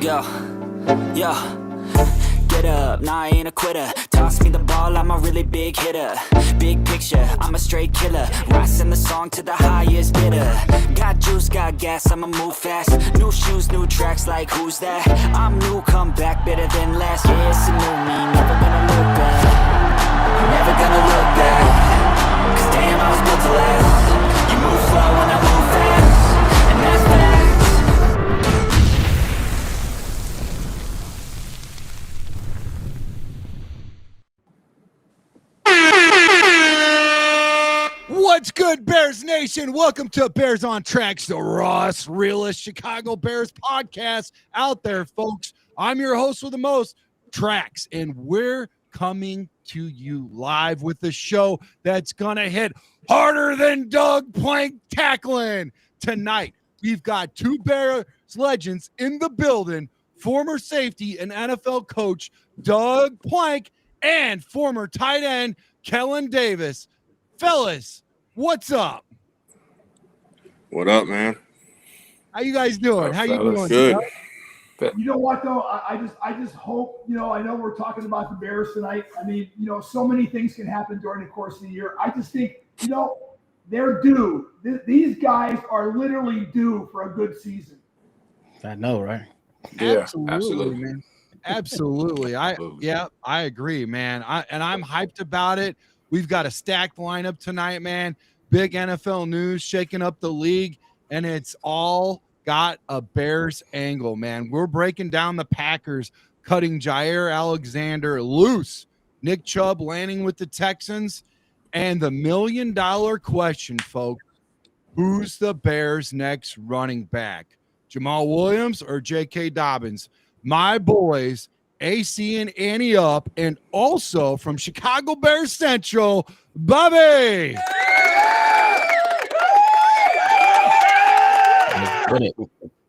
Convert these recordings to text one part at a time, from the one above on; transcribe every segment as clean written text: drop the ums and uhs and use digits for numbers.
Yo, yo. Get up, nah I ain't a quitter. Toss me the ball, I'm a really big hitter. Big picture, I'm a straight killer. Rising the song to the highest bidder. Got juice, got gas, I'ma move fast. New shoes, new tracks, like who's that? I'm new, come back, better than last. Yeah, it's a new me, never gonna look back. Never gonna look back. Cause damn, I was built to last. You move slow and I move fast. And that's facts. What's good, Bears Nation? Welcome to Bears on Tracks, the rawest, realest Chicago Bears podcast out there, folks. I'm your host with the most, Tracks, and we're coming to you live with a show that's going to hit harder than Doug Plank tackling. Tonight, we've got two Bears legends in the building, former safety and NFL coach Doug Plank and former tight end Kellen Davis. Fellas, what's up? What up, man? How you guys doing? How you doing? Good. You know what though? I just hope, I know we're talking about the Bears tonight. I mean, so many things can happen during the course of the year. I just think, they're due. These guys are literally due for a good season. I know, right? Yeah, absolutely, man. Absolutely. I agree, man. I'm hyped about it. We've got a stacked lineup tonight, man. Big NFL news shaking up the league, and it's all got a Bears angle, man. We're breaking down the Packers cutting Jaire Alexander loose, Nick Chubb landing with the Texans, and the $1 million question, folks, who's the Bears' next running back? Jamal Williams or J.K. Dobbins? My boys, AC and Annie up, and also from Chicago Bears Central, Bobby.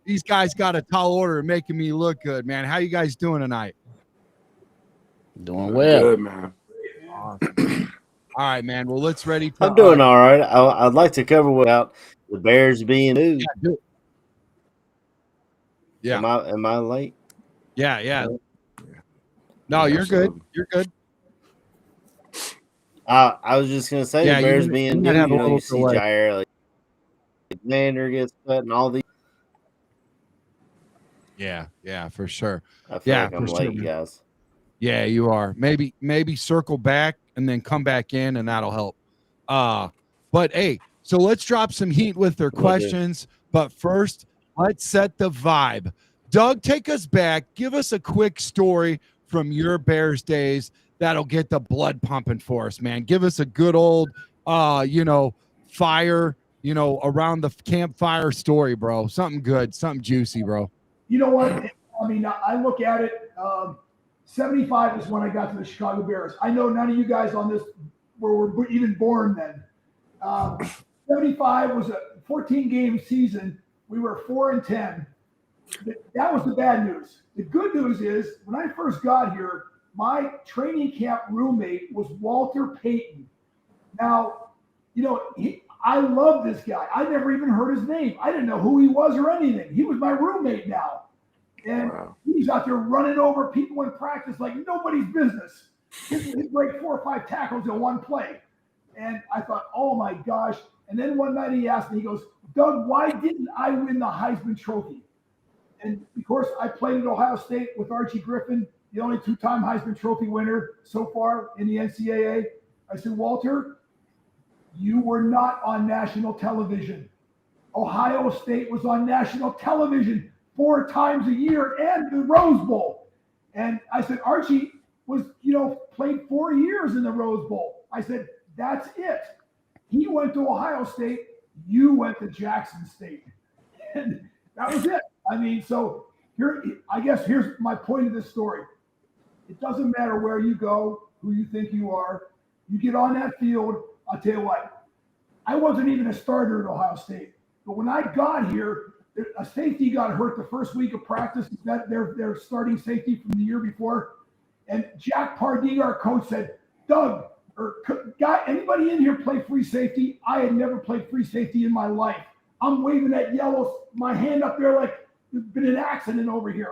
These guys got a tall order making me look good, man. How you guys doing tonight? Doing well. Good, man. Awesome. All right, man. Well, let's ready. I'm doing all right. I'd like to cover without the Bears being new. Yeah. Am I late? Yeah. No, you're good. You're good. I was just gonna say the Bears being new. You see Jaire Alexander gets cut and all these. Yeah, for sure. I feel like I'm late, guys. Yeah, you are. Maybe circle back and then come back in, and that'll help. But hey, so let's drop some heat with their questions. But first, let's set the vibe. Doug, take us back. Give us a quick story from your Bears days that'll get the blood pumping for us, man. Give us a good old, fire, around the campfire story, bro. Something good, something juicy, bro. You know what? I mean, I look at it. 75 is when I got to the Chicago Bears. I know none of you guys on this were even born then. 75 was a 14-game season. We were 4-10. That was the bad news. The good news is when I first got here, my training camp roommate was Walter Payton. Now, I love this guy. I never even heard his name. I didn't know who he was or anything. He was my roommate now. And he's out there running over people in practice like nobody's business. He'd break 4 or 5 tackles in one play. And I thought, oh my gosh. And then one night he asked me, he goes, Doug, why didn't I win the Heisman Trophy? And of course, I played at Ohio State with Archie Griffin, the only 2-time Heisman Trophy winner so far in the NCAA. I said, Walter, you were not on national television. Ohio State was on national television 4 times a year and the Rose Bowl. And I said, Archie was, played 4 years in the Rose Bowl. I said, that's it. He went to Ohio State. You went to Jackson State. And that was it. I mean, so here's my point of this story. It doesn't matter where you go, who you think you are. You get on that field, I'll tell you what, I wasn't even a starter at Ohio State. But when I got here, a safety got hurt the first week of practice. That their starting safety from the year before. And Jack Pardee, our coach, said, Doug, anybody in here play free safety? I had never played free safety in my life. I'm waving that my hand up there like been an accident over here.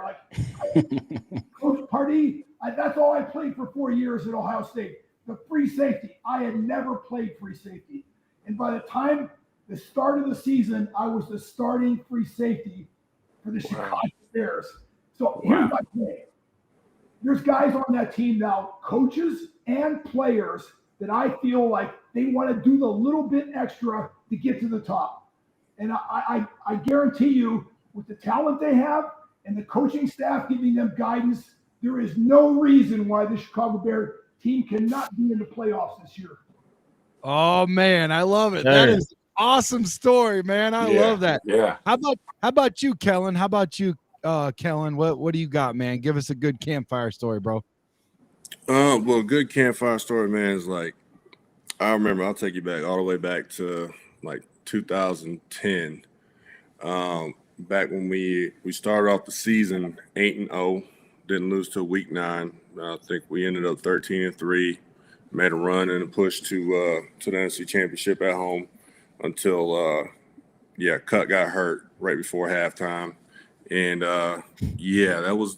Coach Pardee, that's all I played for 4 years at Ohio State. The free safety. I had never played free safety. And by the time the start of the season, I was the starting free safety for the Chicago Bears. So here's my thing. There's guys on that team now, coaches and players, that I feel like they want to do the little bit extra to get to the top. And I guarantee you, with the talent they have and the coaching staff giving them guidance, there is no reason why the Chicago Bears team cannot be in the playoffs this year. Oh man, I love it. That is an awesome story, man. I love that. Yeah. How about you, Kellen? How about you, Kellen? What do you got, man? Give us a good campfire story, bro. Well, a good campfire story, man, is like, I remember, I'll take you back all the way back to like 2010. Back when we started off the season 8-0, didn't lose till week 9. I think we ended up 13-3, made a run and a push to the NFC Championship at home until Cut got hurt right before halftime, and it was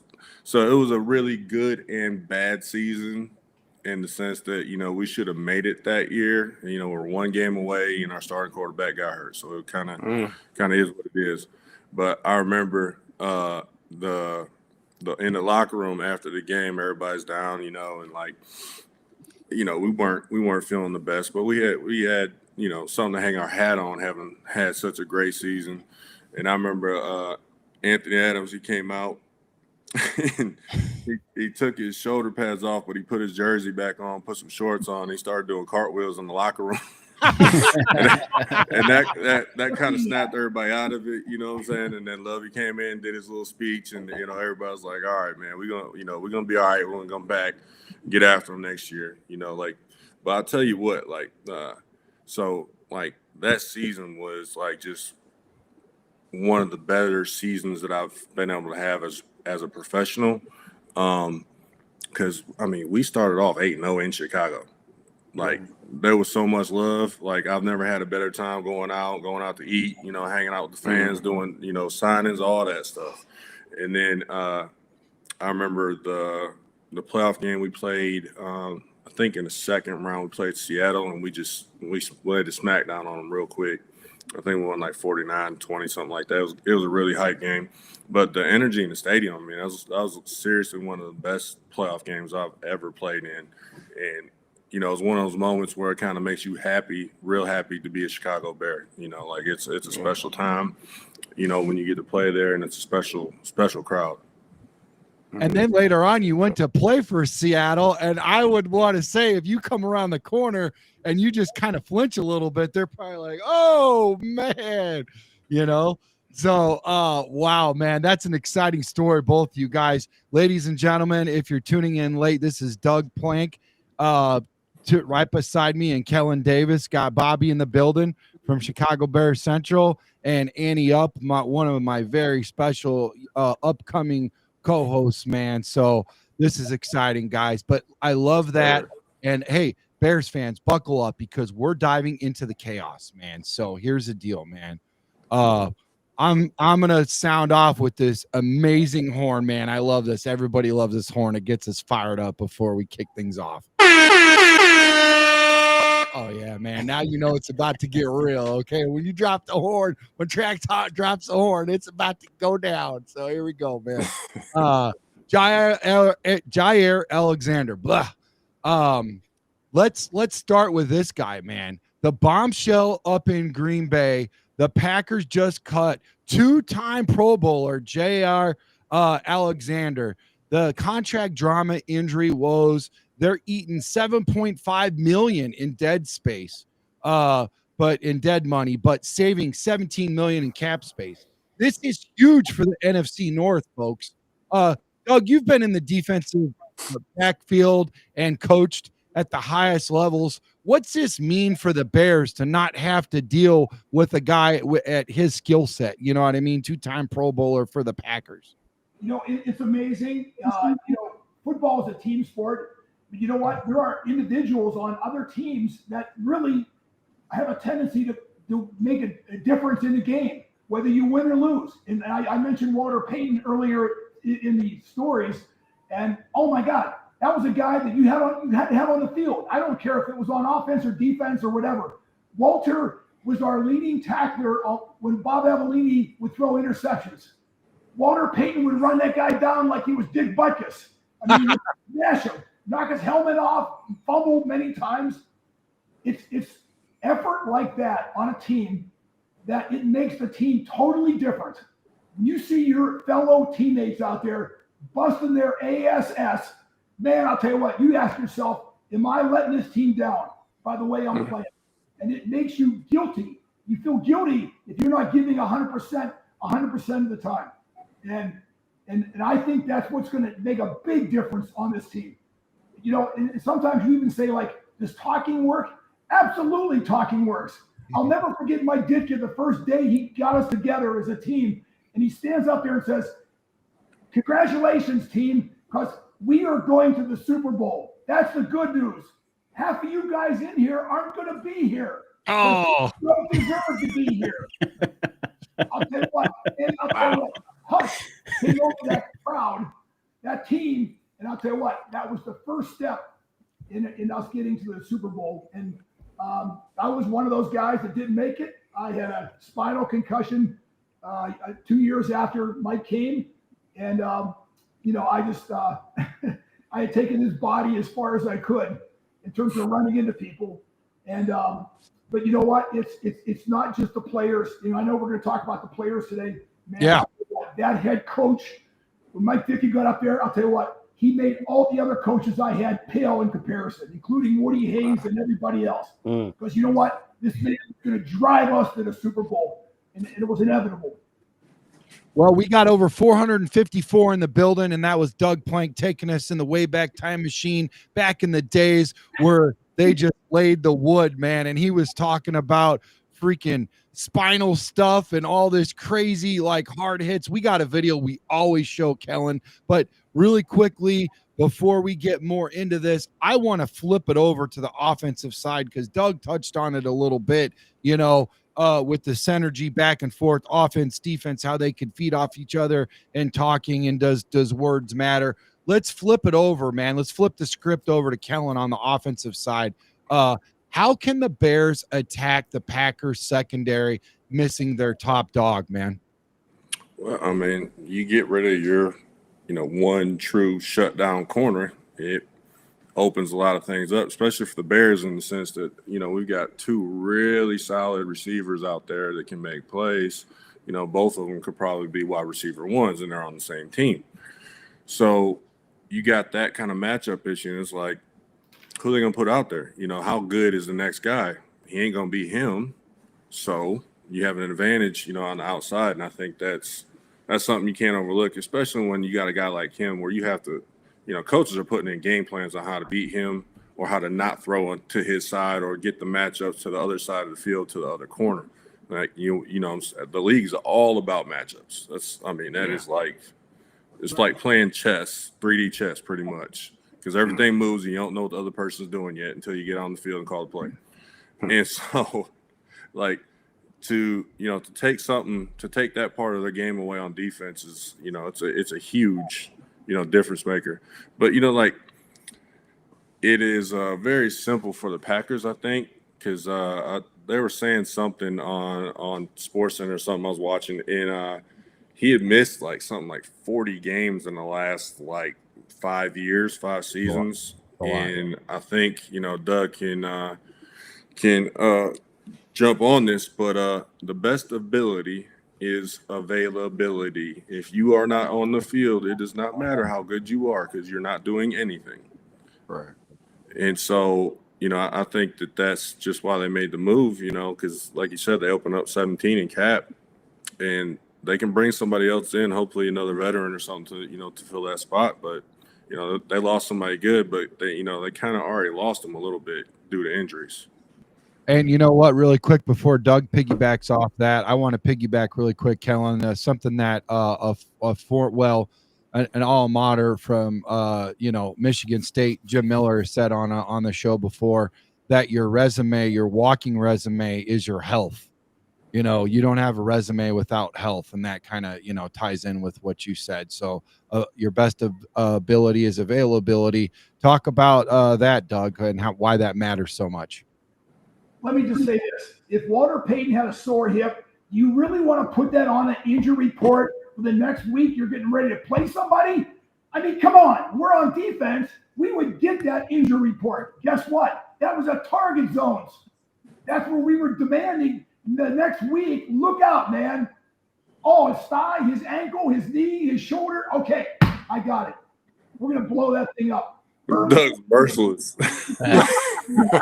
a really good and bad season in the sense that we should have made it that year. We're one game away, and our starting quarterback got hurt, so it kind of is what it is. But I remember in the locker room after the game, everybody's down, and like, we weren't feeling the best, but we had something to hang our hat on, having had such a great season. And I remember Anthony Adams, he came out and he took his shoulder pads off, but he put his jersey back on, put some shorts on, and he started doing cartwheels in the locker room. and that kind of snapped everybody out of it, you know what I'm saying? And then Lovey came in, did his little speech, and everybody was like, all right, man, we're gonna be all right. We're gonna come back, get after them next year, but I'll tell you what, that season was like just one of the better seasons that I've been able to have as a professional. Because we started off 8-0 in Chicago. Like, there was so much love. Like, I've never had a better time going out to eat, hanging out with the fans, doing, signings, all that stuff. And then I remember the playoff game we played, I think in the second round we played Seattle, and we laid the smackdown on them real quick. I think we won like 49-20, something like that. It was a really hype game. But the energy in the stadium, that was seriously one of the best playoff games I've ever played in. And it was one of those moments where it kind of makes you happy, real happy to be a Chicago Bear. It's a special time, when you get to play there, and it's a special crowd. And then later on, you went to play for Seattle, and I would want to say, if you come around the corner and you just kind of flinch a little bit, they're probably like, "Oh man," So, wow, man, that's an exciting story, both you guys. Ladies and gentlemen, if you're tuning in late, this is Doug Plank. Right beside me, and Kellen Davis, got Bobby in the building from Chicago Bears Central, and Annie Up, one of my very special upcoming co-hosts, man. So this is exciting, guys. But I love that. And hey, Bears fans, buckle up, because we're diving into the chaos, man. So here's the deal, man. I'm gonna sound off with this amazing horn, man. I love this. Everybody loves this horn. It gets us fired up before we kick things off. Oh yeah, man. Now it's about to get real. Okay, when you drop the horn, when Track Talk drops the horn, it's about to go down. So here we go, man. Jaire Alexander. Blah. Let's start with this guy, man. The bombshell up in Green Bay. The Packers just cut two-time Pro Bowler Jaire Alexander. The contract drama, injury woes. They're eating $7.5 million in dead space, but in dead money, but saving $17 million in cap space. This is huge for the NFC North, folks. Doug, you've been in the defensive backfield and coached at the highest levels. What's this mean for the Bears to not have to deal with a guy at his skill set? You know what I mean? Two-time Pro Bowler for the Packers. It's amazing. Football is a team sport. But you know what? There are individuals on other teams that really have a tendency to make a difference in the game. whether you win or lose. And I mentioned Walter Payton earlier in the stories, and oh my God, that was a guy that you had to have on the field. I don't care if it was on offense or defense or whatever. Walter was our leading tackler when Bob Avellini would throw interceptions. Walter Payton would run that guy down like he was Dick Butkus. I mean, smash him, knock his helmet off, fumble many times. It's effort like that on a team that it makes the team totally different. When you see your fellow teammates out there busting their ASS, man, I'll tell you what, you ask yourself, am I letting this team down by the way I'm playing? And it makes you guilty. You feel guilty if you're not giving 100% of the time. And I think that's what's going to make a big difference on this team. You know, and sometimes you even say, like, does talking work? Absolutely, talking works. I'll never forget Mike Ditka the first day he got us together as a team, and he stands up there and says, congratulations, team, because we are going to the Super Bowl. That's the good news. Half of you guys in here aren't going to be here. Oh, you don't deserve to be here. I'll tell you what, Hush came over that crowd, that team, and I'll tell you what, that was the first step in us getting to the Super Bowl. And I was one of those guys that didn't make it. I had a spinal concussion 2 years after Mike came, and I just I had taken his body as far as I could in terms of running into people. And but you know what? It's not just the players. You know, I know we're going to talk about the players today. Man, yeah. That head coach, when Mike Dickey got up there, I'll tell you what, he made all the other coaches I had pale in comparison, including Woody Hayes and everybody else. Because you know what? This man is going to drive us to the Super Bowl, and it was inevitable. Well, we got over 454 in the building, and that was Doug Plank taking us in the Wayback Time Machine back in the days where they just laid the wood, man. And he was talking about freaking spinal stuff and all this crazy, like, hard hits. We got a video we always show, Kellen. But really quickly, before we get more into this, I want to flip it over to the offensive side because Doug touched on it a little bit, you know, with the synergy back and forth, offense, defense, how they can feed off each other and talking, and does words matter? Let's flip it over, man. Let's flip the script over to Kellen on the offensive side. How can the Bears attack the Packers secondary missing their top dog, man? Well, I mean, you get rid of your, one true shutdown corner, it opens a lot of things up, especially for the Bears in the sense that, we've got two really solid receivers out there that can make plays. Both of them could probably be wide receiver ones, and they're on the same team. So you got that kind of matchup issue. And it's like, who are they going to put out there? How good is the next guy? He ain't going to be him. So you have an advantage, on the outside. And I think that's something you can't overlook, especially when you got a guy like him where you have to, coaches are putting in game plans on how to beat him or how to not throw it to his side or get the matchups to the other side of the field to the other corner. Like, the league's all about matchups. Is like, it's like playing chess, 3D chess pretty much. Because everything moves and you don't know what the other person's doing yet until you get on the field and call the play. And so, like, to take that part of the game away on defense is, it's a huge, difference maker. But, it is very simple for the Packers, I think, because they were saying something on SportsCenter or something I was watching, and he had missed something like 40 games in the last 5 seasons. And I think, Doug can jump on this, but the best ability is availability. If you are not on the field, it does not matter how good you are because you're not doing anything. Right. And so, I think that's just why they made the move, because like you said, they opened up 17 in cap, and they can bring somebody else in, hopefully another veteran or something to fill that spot. But they lost somebody good, but they kind of already lost them a little bit due to injuries. And you know what, really quick before Doug piggybacks off that, I want to piggyback really quick, Kellen, something that an alma mater from Michigan State, Jim Miller, said on the show before, that your walking resume is your health. you don't have a resume without health, and that kind of, ties in with what you said. So your best ability is availability. Talk about that, Doug, and why that matters so much. Let me just say this. If Walter Payton had a sore hip, you really want to put that on an injury report for the next week? You're getting ready to play somebody? I mean, come on. We're on defense. We would get that injury report. Guess what? That was a target zones. That's where we were demanding the next week. Look out, man. Oh, his thigh, his ankle, his knee, his shoulder. Okay, I got it. We're going to blow that thing up. Doug's merciless.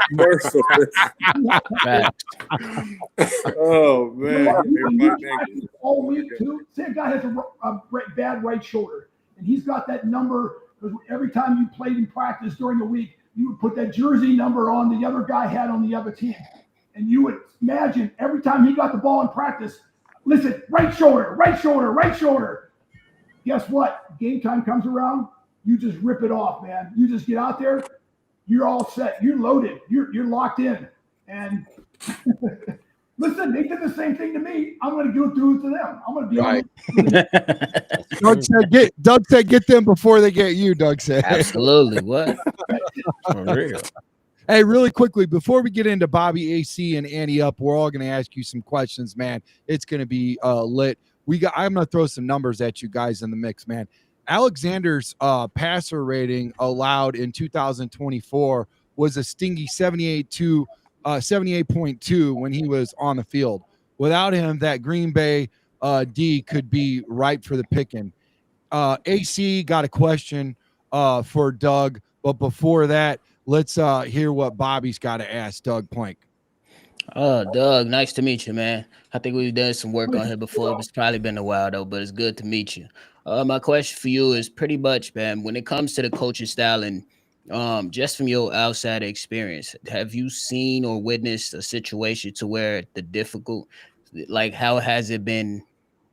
Merciless. Oh, man. All week, too. Say a guy has a bad right shoulder, and he's got that number because every time you played in practice during the week, you would put that jersey number on the other guy had on the other team. And you would imagine every time he got the ball in practice, listen, right shoulder, right shoulder, right shoulder. Guess what? Game time comes around, you just rip it off, man. You just get out there, you're all set, you're loaded, you're locked in. And listen, they did the same thing to me. I'm going to go through it to them. I'm going to be right. Doug said, get them before they get you. Doug said, absolutely. What? For real. Hey, really quickly, before we get into Bobby, AC, and Annie up, we're all going to ask you some questions, man. It's going to be lit. I'm going to throw some numbers at you guys in the mix, man. Alexander's passer rating allowed in 2024 was a stingy 78.2 when he was on the field. Without him, that Green Bay D could be ripe for the picking. AC got a question for Doug, but before that, let's hear what Bobby's got to ask Doug Plank. Doug, nice to meet you, man. I think we've done some work on here before. It's probably been a while, though, but it's good to meet you. My question for you is pretty much, man, when it comes to the coaching style and just from your outside experience, have you seen or witnessed a situation to where how has it been?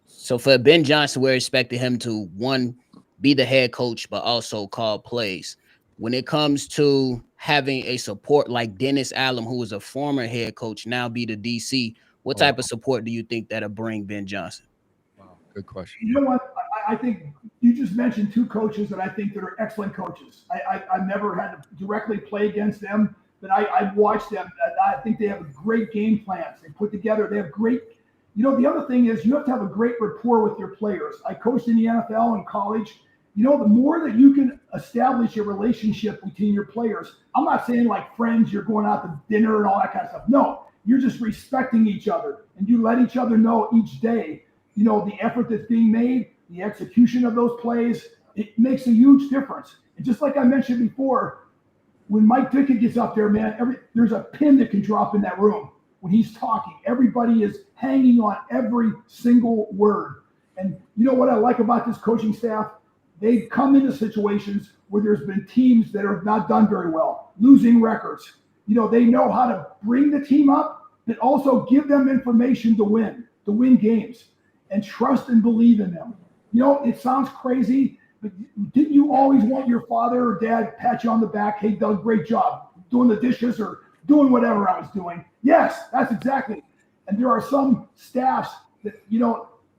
So for Ben Johnson, we're expecting him to, one, be the head coach, but also call plays. When it comes to having a support like Dennis Allen, who was a former head coach, now be the DC, what type of support do you think that'll bring Ben Johnson? Wow, good question. You know what? I think you just mentioned two coaches that I think that are excellent coaches. I've never had to directly play against them, but I've watched them. I think they have great game plans. They put together, they have great, the other thing is you have to have a great rapport with your players. I coached in the NFL and college. The more that you can establish a relationship between your players, I'm not saying like friends, you're going out to dinner and all that kind of stuff. No, you're just respecting each other and you let each other know each day, the effort that's being made, the execution of those plays, it makes a huge difference. And just like I mentioned before, when Mike Ditka gets up there, man, there's a pin that can drop in that room when he's talking. Everybody is hanging on every single word. And you know what I like about this coaching staff? They've come into situations where there's been teams that have not done very well, losing records. They know how to bring the team up, but also give them information to win games, and trust and believe in them. It sounds crazy, but didn't you always want your father or dad pat you on the back? Hey, Doug, great job doing the dishes or doing whatever I was doing. Yes, that's exactly. And there are some staffs that,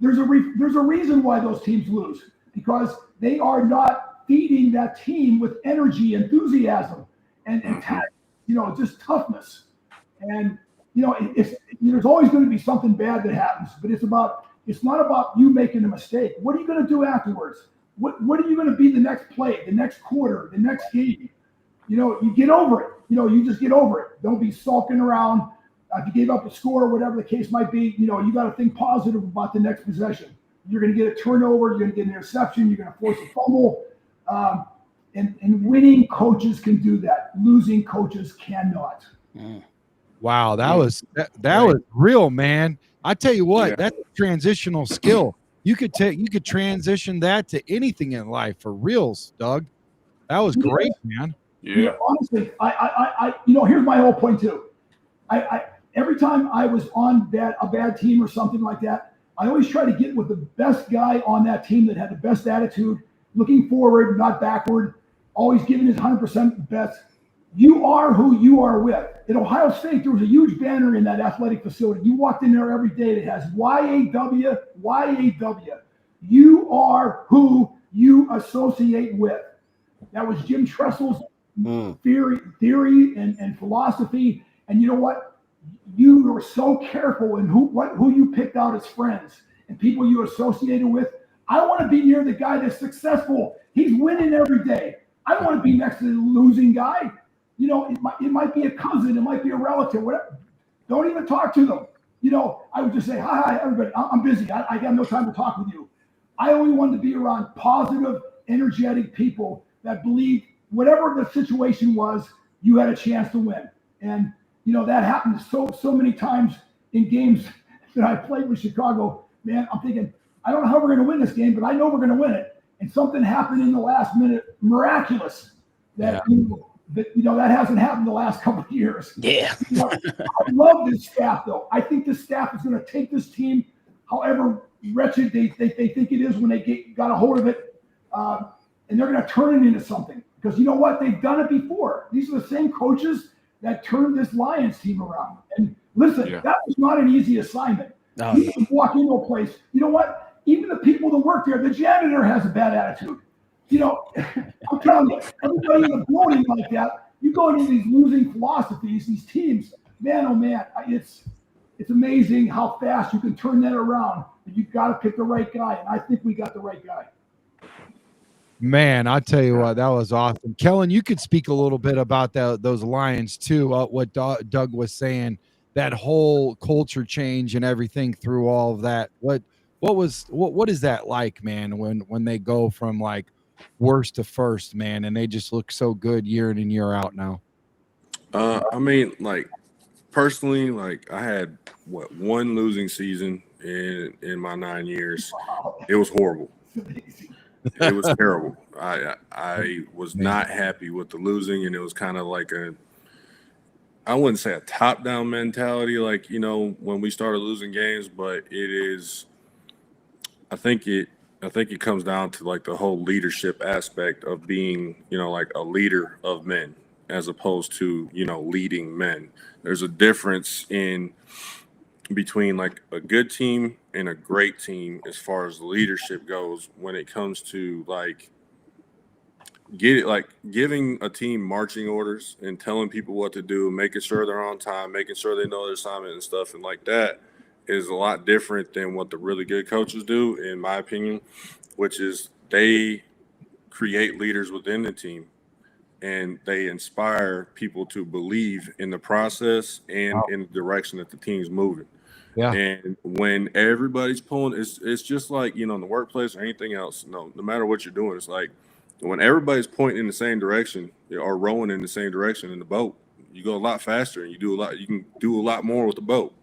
there's a reason why those teams lose, because they are not feeding that team with energy, enthusiasm, and just toughness. And there's always going to be something bad that happens, but it's not about you making a mistake. What are you going to do afterwards? What are you going to be the next play, the next quarter, the next game? You get over it. You just get over it. Don't be sulking around. If you gave up a score or whatever the case might be, you got to think positive about the next possession. You're going to get a turnover. You're going to get an interception. You're going to force a fumble. And winning coaches can do that. Losing coaches cannot. Wow, that was real, man. I tell you what, that's a transitional skill. You could transition that to anything in life for reals, Doug. That was great, man. Yeah. Honestly, I here's my whole point too. I every time I was on a bad team or something like that, I always try to get with the best guy on that team that had the best attitude, looking forward, not backward, always giving his 100% best. You are who you are with. At Ohio State, there was a huge banner in that athletic facility. You walked in there every day that has YAW, YAW. You are who you associate with. That was Jim Tressel's theory and philosophy. And you know what? You were so careful in who you picked out as friends and people you associated with. I want to be near the guy that's successful. He's winning every day. I don't want to be next to the losing guy. You know, it might be a cousin, it might be a relative, whatever. Don't even talk to them. You know, I would just say, hi, everybody. I'm busy. I got no time to talk with you. I only wanted to be around positive, energetic people that believed whatever the situation was, you had a chance to win. And, you know, that happened so many times in games that I played with Chicago. Man, I'm thinking, I don't know how we're going to win this game, but I know we're going to win it. And something happened in the last minute, miraculous, that that hasn't happened the last couple of years. Yeah. You know, I love this staff, though. I think this staff is going to take this team, however wretched they think it is when they got a hold of it, and they're going to turn it into something. Because you know what? They've done it before. These are the same coaches that turned this Lions team around. And listen, that was not an easy assignment. No. You can walk into a place. You know what? Even the people that work there, the janitor has a bad attitude. You know, I'm telling you, everybody in the building like that, you go into these losing philosophies, these teams, man, oh man, it's amazing how fast you can turn that around. But you've got to pick the right guy, and I think we got the right guy. Man, I tell you what, that was awesome. Kellen, you could speak a little bit about those Lions too. What Doug was saying, that whole culture change and everything through all of that. What is that like, man? When they go from like worst to first, man, and they just look so good year in and year out now. I mean, like personally, like I had one losing season in my 9 years. It was horrible. It was terrible. I was not happy with the losing, and it was kind of like I wouldn't say a top-down mentality, like, you know, when we started losing games, but it is. I think it comes down to like the whole leadership aspect of being, you know, like a leader of men as opposed to, you know, leading men. There's a difference between like a good team and a great team as far as leadership goes when it comes to like giving a team marching orders and telling people what to do, making sure they're on time, making sure they know their assignment and stuff, and like that is a lot different than what the really good coaches do, in my opinion, which is they create leaders within the team and they inspire people to believe in the process and in the direction that the team's moving. Yeah. And when everybody's pulling, it's just like, you know, in the workplace or anything else, no matter what you're doing, it's like when everybody's pointing in the same direction or rowing in the same direction in the boat, you go a lot faster and you can do a lot more with the boat.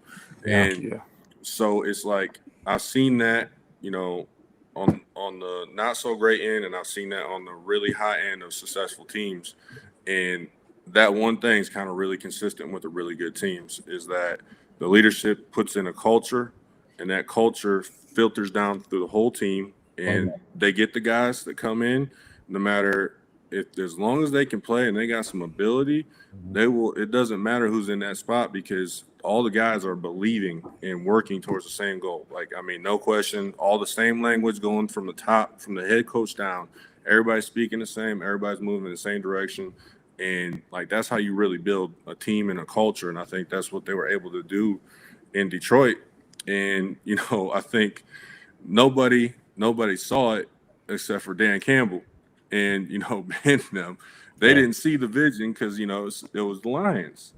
And so it's like I've seen that, you know, on the not so great end, and I've seen that on the really high end of successful teams. And that one thing is kind of really consistent with the really good teams is that the leadership puts in a culture, and that culture filters down through the whole team, and they get the guys that come in, no matter as long as they can play and they got some ability, they will. It doesn't matter who's in that spot because all the guys are believing and working towards the same goal. Like, I mean, no question, all the same language going from the top, from the head coach down. Everybody's speaking the same. Everybody's moving in the same direction. And, like, that's how you really build a team and a culture. And I think that's what they were able to do in Detroit. And, you know, I think nobody saw it except for Dan Campbell and, you know, Ben and them. They didn't see the vision because, you know, it was the Lions.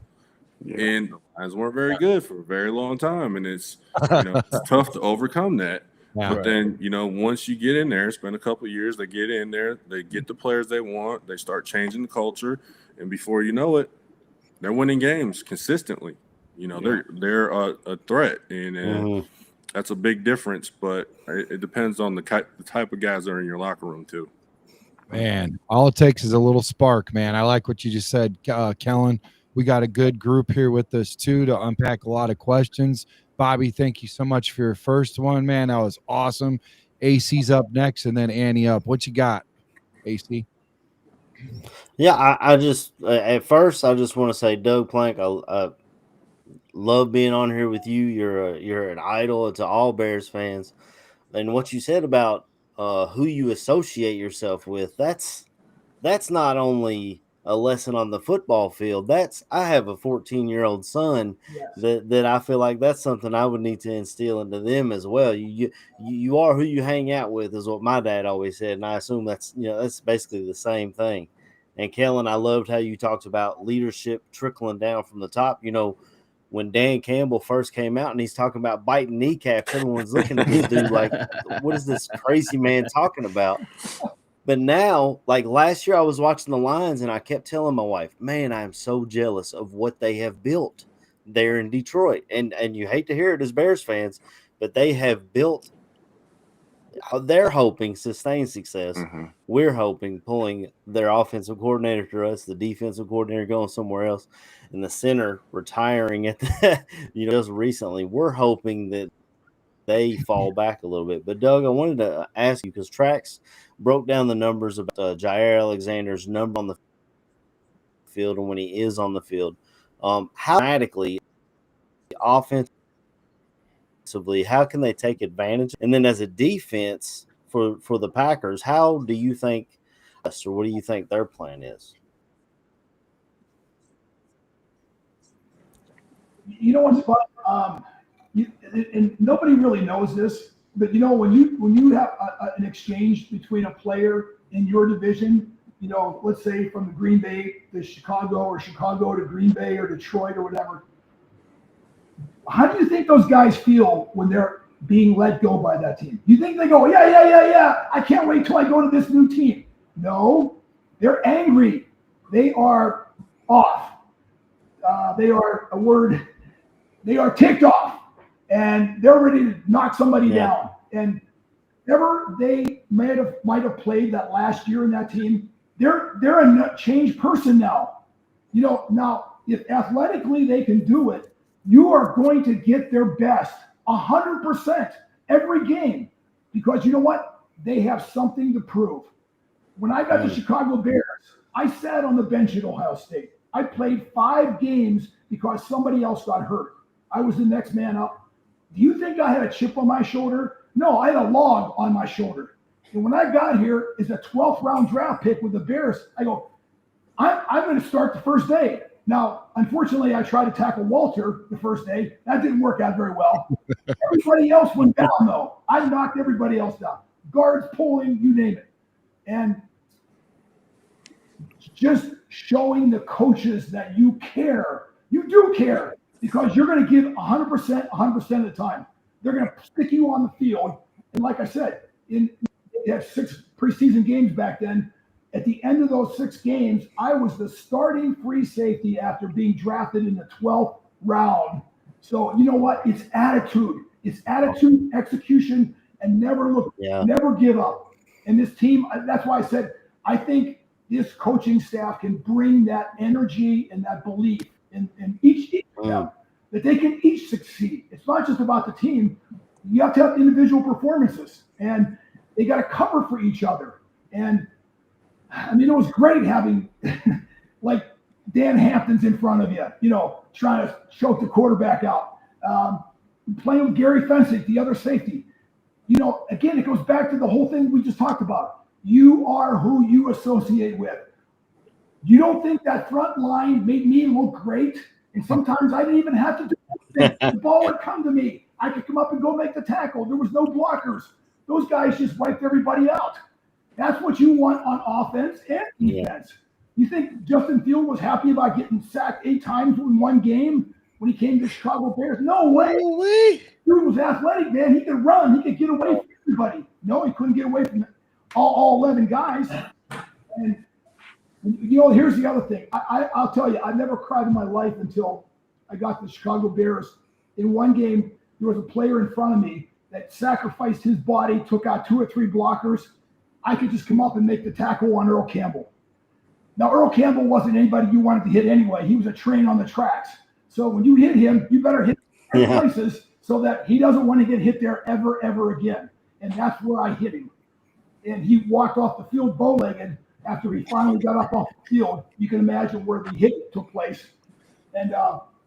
Yeah. And the Lions weren't very good for a very long time. And it's, you know, it's tough to overcome that. Yeah, but then, you know, once you get in there, spend a couple of years, they get in there, they get the players they want, they start changing the culture, and before you know it, they're winning games consistently. You know, they're a threat, and that's a big difference. But it depends on the type of guys that are in your locker room too. Man, all it takes is a little spark, man. I like what you just said, Kellen. We got a good group here with us too to unpack a lot of questions. Bobby, thank you so much for your first one, man. That was awesome. AC's up next, and then Annie up. What you got, AC? Yeah, I just at first I just want to say, Doug Plank, I love being on here with you. You're an idol to all Bears fans, and what you said about who you associate yourself with, that's not only a lesson on the football field. That's I have a 14-year-old son Yes. that I feel like that's something I would need to instill into them as well. You are who you hang out with is what my dad always said, and I assume that's basically the same thing. And Kellen, I loved how you talked about leadership trickling down from the top. When Dan Campbell first came out and he's talking about biting kneecaps, everyone's looking at this dude like, what is this crazy man talking about? But now, like last year, I was watching the Lions and I kept telling my wife, man, I'm so jealous of what they have built there in Detroit. And you hate to hear it as Bears fans, but they have built, they're hoping sustained success. Mm-hmm. We're hoping pulling their offensive coordinator to us, the defensive coordinator going somewhere else, and the center retiring at the, just recently. We're hoping that they fall back a little bit. But Doug, I wanted to ask you because Trax broke down the numbers about Jaire Alexander's number on the field and when he is on the field. How dramatically offensively, how can they take advantage? And then as a defense for the Packers, how do you think, or what do you think their plan is? You know what's fun? And nobody really knows this, but when you have an exchange between a player in your division, let's say from the Green Bay to Chicago or Chicago to Green Bay or Detroit or whatever, how do you think those guys feel when they're being let go by that team? You think they go, yeah, I can't wait till I go to this new team? No, they're angry. They are off. They are ticked off, and they're ready to knock somebody down. And ever they might have played that last year in that team, they're a changed person now. Now if athletically they can do it, you are going to get their best 100% every game because you know what? They have something to prove. When I got the Chicago Bears, I sat on the bench at Ohio State. I played 5 games because somebody else got hurt. I was the next man up. Do you think I had a chip on my shoulder? No, I had a log on my shoulder. And when I got here as a 12th round draft pick with the Bears, I go, I'm going to start the first day. Now, unfortunately, I tried to tackle Walter the first day. That didn't work out very well. Everybody else went down, though. I knocked everybody else down. Guards pulling, you name it. And just showing the coaches that you care. You do care because you're going to give 100% of the time. They're going to stick you on the field. And like I said, they had 6 preseason games back then. At the end of those 6 games, I was the starting free safety after being drafted in the 12th round. So you know what? It's attitude. It's attitude, execution, and never give up. And this team, that's why I said, I think this coaching staff can bring that energy and that belief in each of them that they can each succeed. It's not just about the team. You have to have individual performances, and they got to cover for each other. And I mean, it was great having like Dan Hampton's in front of you, trying to choke the quarterback out. Playing with Gary Fensick, the other safety. Again, it goes back to the whole thing we just talked about. You are who you associate with. You don't think that front line made me look great? And sometimes I didn't even have to do anything. The ball would come to me. I could come up and go make the tackle. There was no blockers. Those guys just wiped everybody out. That's what you want on offense and defense. You think Justin Field was happy about getting sacked 8 times in one game when he came to the Chicago Bears? No way. Dude was athletic, man. He could run. He could get away from everybody. No, he couldn't get away from all 11 guys. And, here's the other thing. I'll tell you, I've never cried in my life until I got to the Chicago Bears. In one game, there was a player in front of me that sacrificed his body, took out 2 or 3 blockers. I could just come up and make the tackle on Earl Campbell. Now, Earl Campbell wasn't anybody you wanted to hit anyway. He was a train on the tracks. So when you hit him, you better hit places so that he doesn't want to get hit there ever again. And that's where I hit him. And he walked off the field bow-legged after he finally got up off the field. You can imagine where the hit took place. And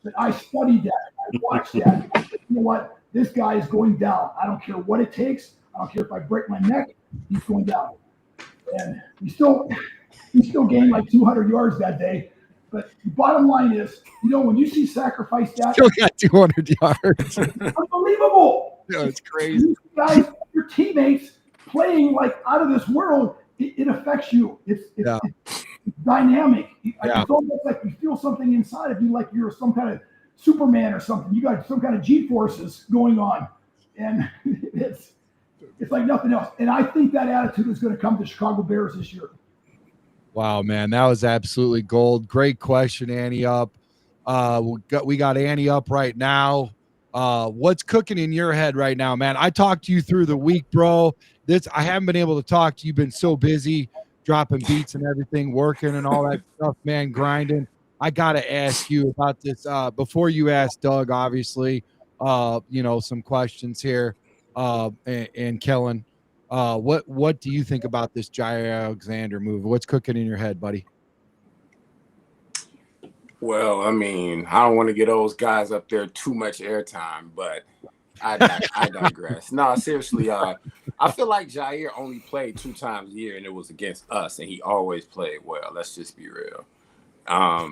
but I studied that. I watched that. I said, you know what? This guy is going down. I don't care what it takes. I don't care if I break my neck. He's going down. And he still gained like 200 yards that day. But the bottom line is, when you see sacrifice that, Still got 200 yards. Unbelievable. Yeah, it's crazy. You guys, your teammates playing like out of this world, it affects you. It's dynamic. It's almost like you feel something inside of you, like you're some kind of Superman or something. You got some kind of G-forces going on, and it's like nothing else. And I think that attitude is going to come to Chicago Bears this year. Wow, man, that was absolutely gold. Great question, Annie Up. We got Annie Up right now. What's cooking in your head right now, man? I talked to you through the week, bro. I haven't been able to talk to you. You've been so busy dropping beats and everything, working and all that stuff, man, grinding. I got to ask you about this before you ask Doug, obviously, some questions here and Kellen. What do you think about this Jaire Alexander move? What's cooking in your head, buddy? Well, I mean, I don't want to get those guys up there too much airtime, but I digress. No, seriously, I feel like Jaire only played 2 times a year, and it was against us, and he always played well. Let's just be real. I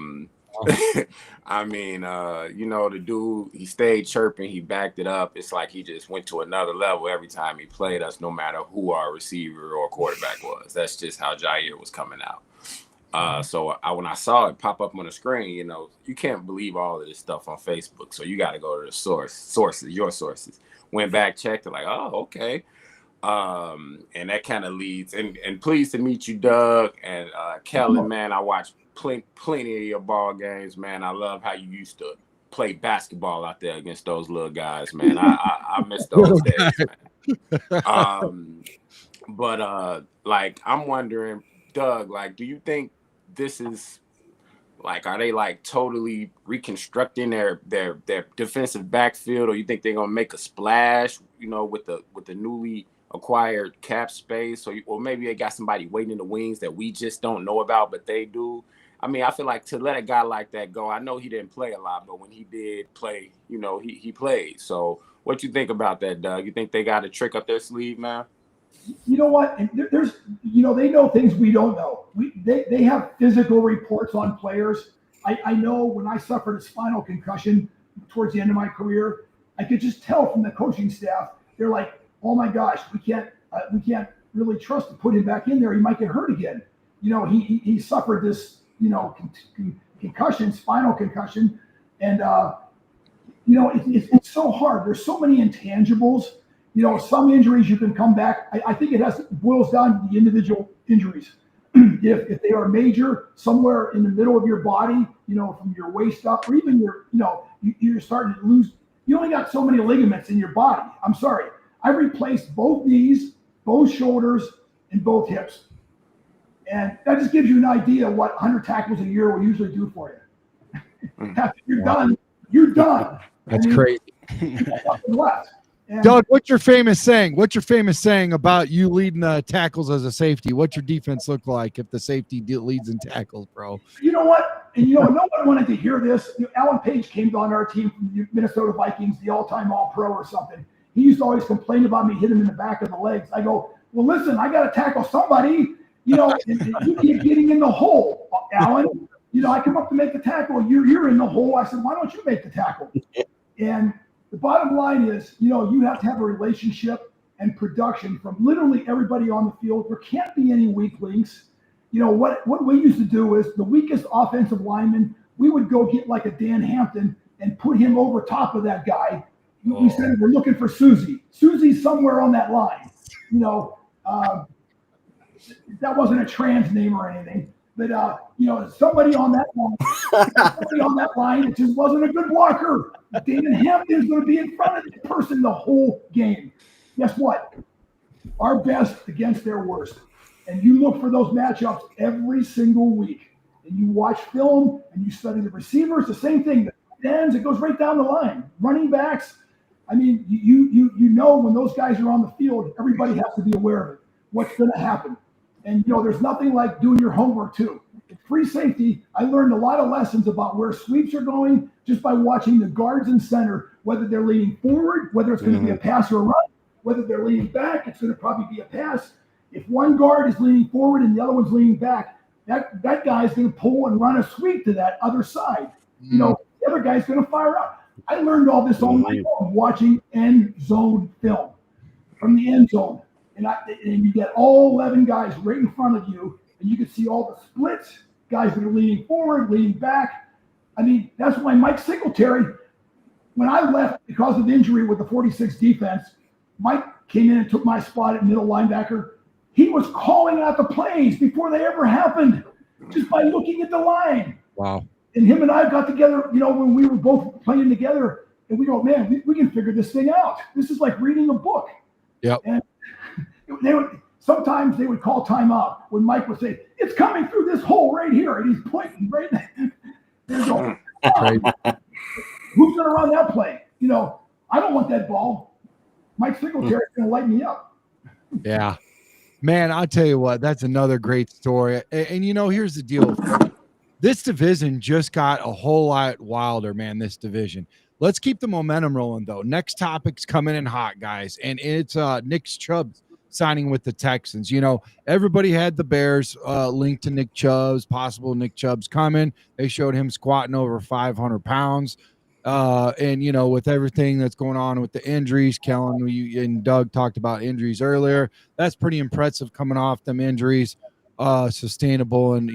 mean, the dude, he stayed chirping, he backed it up. It's like he just went to another level every time he played us, no matter who our receiver or quarterback was. That's just how Jaire was coming out. So when I saw it pop up on the screen, you can't believe all of this stuff on Facebook. So you got to go to the sources, your sources. Went back, checked it, like, oh, okay. And that kind of leads. And pleased to meet you, Doug and Kellen, man. I watched plenty of your ball games, man. I love how you used to play basketball out there against those little guys, man. I miss those days, man. But I'm wondering, Doug, do you think this is are they totally reconstructing their defensive backfield, or you think they're gonna make a splash, with the newly acquired cap space, or maybe they got somebody waiting in the wings that we just don't know about, but they do? I mean, I feel like to let a guy like that go, I know he didn't play a lot, but when he did play, he played. So what you think about that, Doug? You think they got a trick up their sleeve, man? You know what? There's, they know things we don't know. They have physical reports on players. I know when I suffered a spinal concussion towards the end of my career, I could just tell from the coaching staff. They're like, "Oh my gosh, we can't really trust to put him back in there. He might get hurt again." He suffered this, concussion, spinal concussion, and it's so hard. There's so many intangibles. Some injuries you can come back. I think it boils down to the individual injuries. If they are major, somewhere in the middle of your body, from your waist up, or even you're starting to lose. You only got so many ligaments in your body. I'm sorry. I replaced both knees, both shoulders, and both hips. And that just gives you an idea of what 100 tackles a year will usually do for you. After you're done, you're done. That's crazy. Nothing left. And Doug, what's your famous saying? What's your famous saying about you leading tackles as a safety? What's your defense look like if the safety leads in tackles, bro? You know what? And no one wanted to hear this. Alan Page came on our team from the Minnesota Vikings, the all-time All-Pro or something. He used to always complain about me hitting him in the back of the legs. I go, well, listen, I got to tackle somebody. And you keep getting in the hole, Alan. I come up to make the tackle. You're in the hole. I said, why don't you make the tackle? And the bottom line is, you have to have a relationship and production from literally everybody on the field. There can't be any weak links. What we used to do is the weakest offensive lineman, we would go get like a Dan Hampton and put him over top of that guy. We said, we're looking for Susie. Susie's somewhere on that line. That wasn't a trans name or anything. But somebody on that line, it just wasn't a good blocker. Dan Hampton's going to be in front of the person the whole game. Guess what? Our best against their worst. And you look for those matchups every single week. And you watch film and you study the receivers, the same thing. The ends, it goes right down the line. Running backs, I mean, you know when those guys are on the field, everybody has to be aware of it. What's going to happen? And, there's nothing like doing your homework too. Free safety, I learned a lot of lessons about where sweeps are going just by watching the guards and center, whether they're leaning forward, whether it's going to be a pass or a run, whether they're leaning back, it's going to probably be a pass. If one guard is leaning forward and the other one's leaning back, that guy is going to pull and run a sweep to that other side. The other guy's going to fire out. I learned all this on my own watching end zone film from the end zone. And you get all 11 guys right in front of you, and you can see all the splits, guys that are leaning forward, leaning back. I mean, that's why Mike Singletary, when I left because of injury with the 46 defense, Mike came in and took my spot at middle linebacker. He was calling out the plays before they ever happened, just by looking at the line. Wow. And him and I got together, when we were both playing together, and we go, man, we can figure this thing out. This is like reading a book. Yep. And sometimes they would call timeout when Mike would say, it's coming through this hole right here. And he's pointing right there. They're going, who's going to run that play? I don't want that ball. Mike Singletary's going to light me up. Yeah. Man, I'll tell you what, that's another great story. And here's the deal. This division just got a whole lot wilder, man, this division. Let's keep the momentum rolling, though. Next topic's coming in hot, guys, and it's Nick Chubb signing with the Texans. Everybody had the Bears linked to Nick Chubb's, possible Nick Chubb's coming. They showed him squatting over 500 pounds. And, with everything that's going on with the injuries, Kellen and Doug talked about injuries earlier. That's pretty impressive coming off them injuries. Sustainable and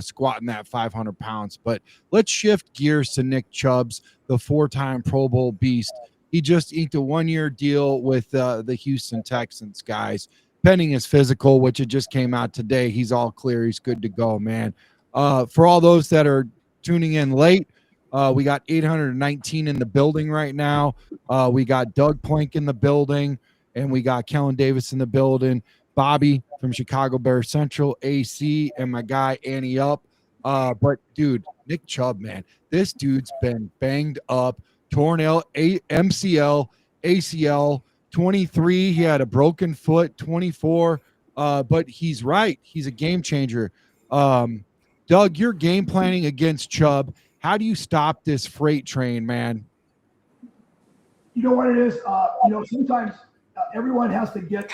squatting that 500 pounds. But let's shift gears to Nick Chubb's, the 4-time Pro Bowl beast. He just inked a 1-year deal with the Houston Texans, guys, pending his physical, which it just came out today. He's all clear. He's good to go, man. For all those that are tuning in late, we got 819 in the building right now. We got Doug Plank in the building, and we got Kellen Davis in the building. Bobby from Chicago Bear Central, AC, and my guy Annie Up. But dude, Nick Chubb, man, this dude's been banged up, torn MCL, ACL, 23. He had a broken foot, 24. But he's right. He's a game changer. Doug, you're game planning against Chubb. How do you stop this freight train, man? You know what it is? Sometimes everyone has to get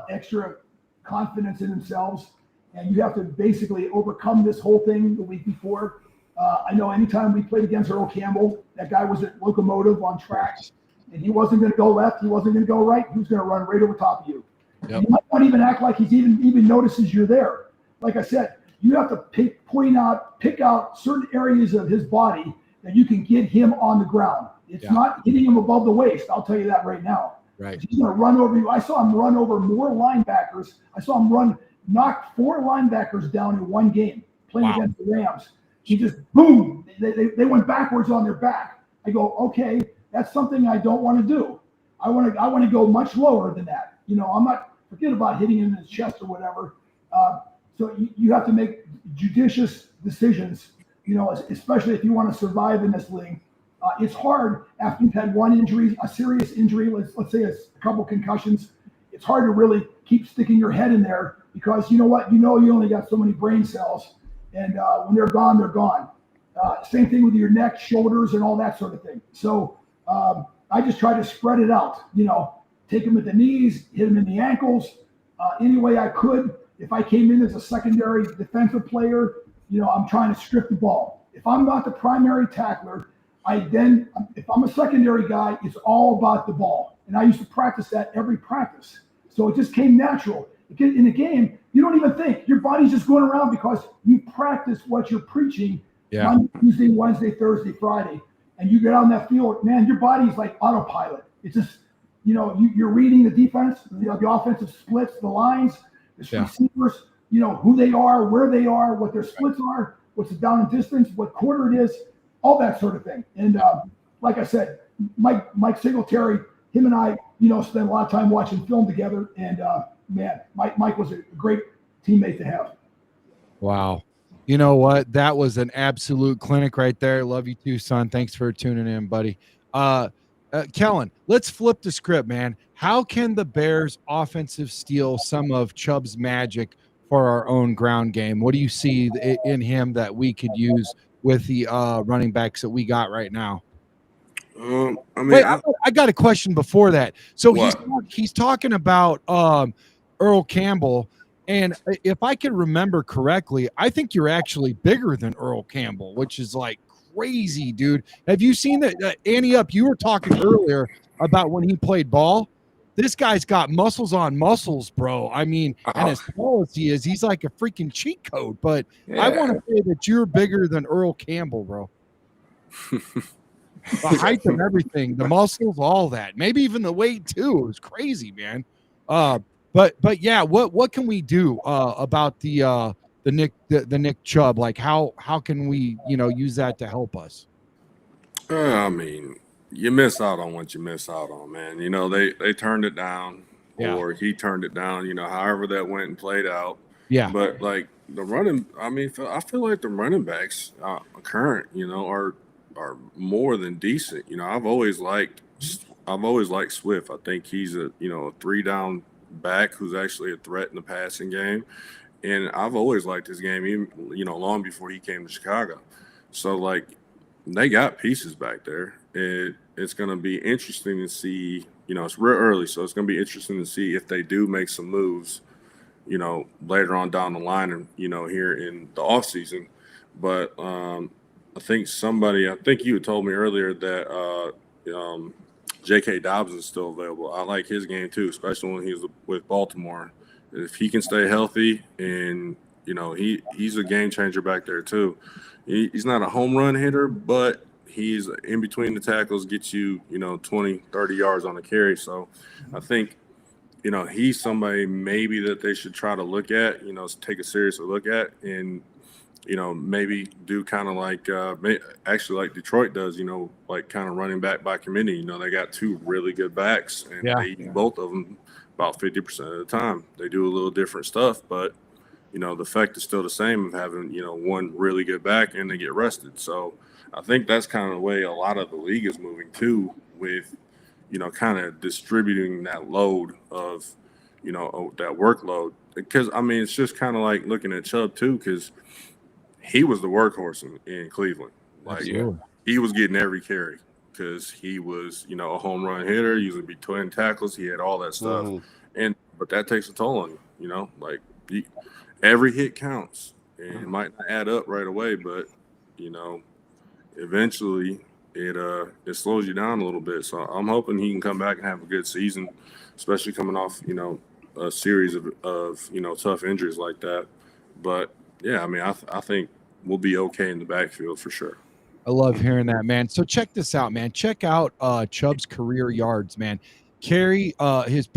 extra confidence in themselves, and you have to basically overcome this whole thing the week before. I know anytime we played against Earl Campbell, that guy was at locomotive on tracks, and he wasn't going to go left, he wasn't going to go right, he was going to run right over top of you. Yep. He might not even act like he's even notices you're there. Like I said, you have to pick out certain areas of his body that you can get him on the ground. It's not hitting him above the waist. I'll tell you that right now. Right. He's going to run over you. I saw him run over more linebackers. I saw him knock 4 linebackers down in one game playing against the Rams. He just, boom, they went backwards on their back. I go, okay, that's something I don't want to do. I want to go much lower than that. I'm not, forget about hitting him in his chest or whatever. So you have to make judicious decisions, especially if you want to survive in this league. It's hard after you've had one injury, a serious injury, let's say a couple concussions. It's hard to really keep sticking your head in there because you know what? You only got so many brain cells, and when they're gone, they're gone. Same thing with your neck, shoulders, and all that sort of thing. So I just try to spread it out, take them at the knees, hit them in the ankles, any way I could. If I came in as a secondary defensive player, I'm trying to strip the ball. If I'm not the primary tackler, if I'm a secondary guy, it's all about the ball. And I used to practice that every practice. So it just came natural. In a game, you don't even think. Your body's just going around because you practice what you're preaching Monday, Tuesday, Wednesday, Thursday, Friday. And you get on that field, man, your body's like autopilot. It's just, you're reading the defense, the offensive splits, the lines, the receivers, who they are, where they are, what their splits are, what's the down and distance, what quarter it is, all that sort of thing. And like I said, Mike Singletary, him and I, spent a lot of time watching film together. And man, Mike was a great teammate to have. Wow. You know what? That was an absolute clinic right there. Love you too, son. Thanks for tuning in, buddy. Kellen, let's flip the script, man. How can the Bears offensive steal some of Chubb's magic for our own ground game? What do you see in him that we could use with the running backs that we got right now? I mean, Wait, I got a question before that. So What? he's talking about Earl Campbell, and if I can remember correctly, I think you're actually bigger than Earl Campbell, which is like crazy, dude. Have you seen that? Annie, up, you were talking earlier about when he played ball. This guy's got muscles on muscles, bro. I mean, and as tall as he is, he's like a freaking cheat code. But I want to say that you're bigger than Earl Campbell, bro. The height and everything, the muscles, all that, maybe even the weight too. It was crazy, man. But yeah, what can we do about the Nick Chubb? Like how can we use that to help us? I mean, you miss out on what you miss out on, man. They turned it down, or he turned it down. However that went and played out. Yeah. But like the running, I mean, I feel like the running backs current, are more than decent. I've always liked Swift. I think he's a 3-down back who's actually a threat in the passing game, and I've always liked his game, even long before he came to Chicago. So like they got pieces back there. It's going to be interesting to see. It's real early, so it's going to be interesting to see if they do make some moves. Later on down the line, and here in the off season, but I think you had told me earlier that J.K. Dobbs is still available. I like his game too, especially when he was with Baltimore. If he can stay healthy, and he's a game changer back there too. He's not a home run hitter, but he's in between the tackles, gets you 20, 30 yards on the carry. So I think he's somebody maybe that they should try to look at, take a serious look at, and maybe do kind of like actually like Detroit does, like kind of running back by committee. They got two really good backs, and they use both of them about 50% of the time. They do a little different stuff, but the effect is still the same of having one really good back, and they get rested. So I think that's kind of the way a lot of the league is moving too, with kind of distributing that load of that workload. Because I mean, it's just kind of like looking at Chubb too, because he was the workhorse in Cleveland. Like he was getting every carry because he was, a home run hitter, usually between tackles. He had all that stuff. But that takes a toll on you, like every hit counts, and it might not add up right away, but eventually it slows you down a little bit. So I'm hoping he can come back and have a good season, especially coming off, a series of tough injuries like that. But yeah, I mean, I think we'll be okay in the backfield for sure. I love hearing that, man. So check this out, man. Check out Chubb's career yards, man. His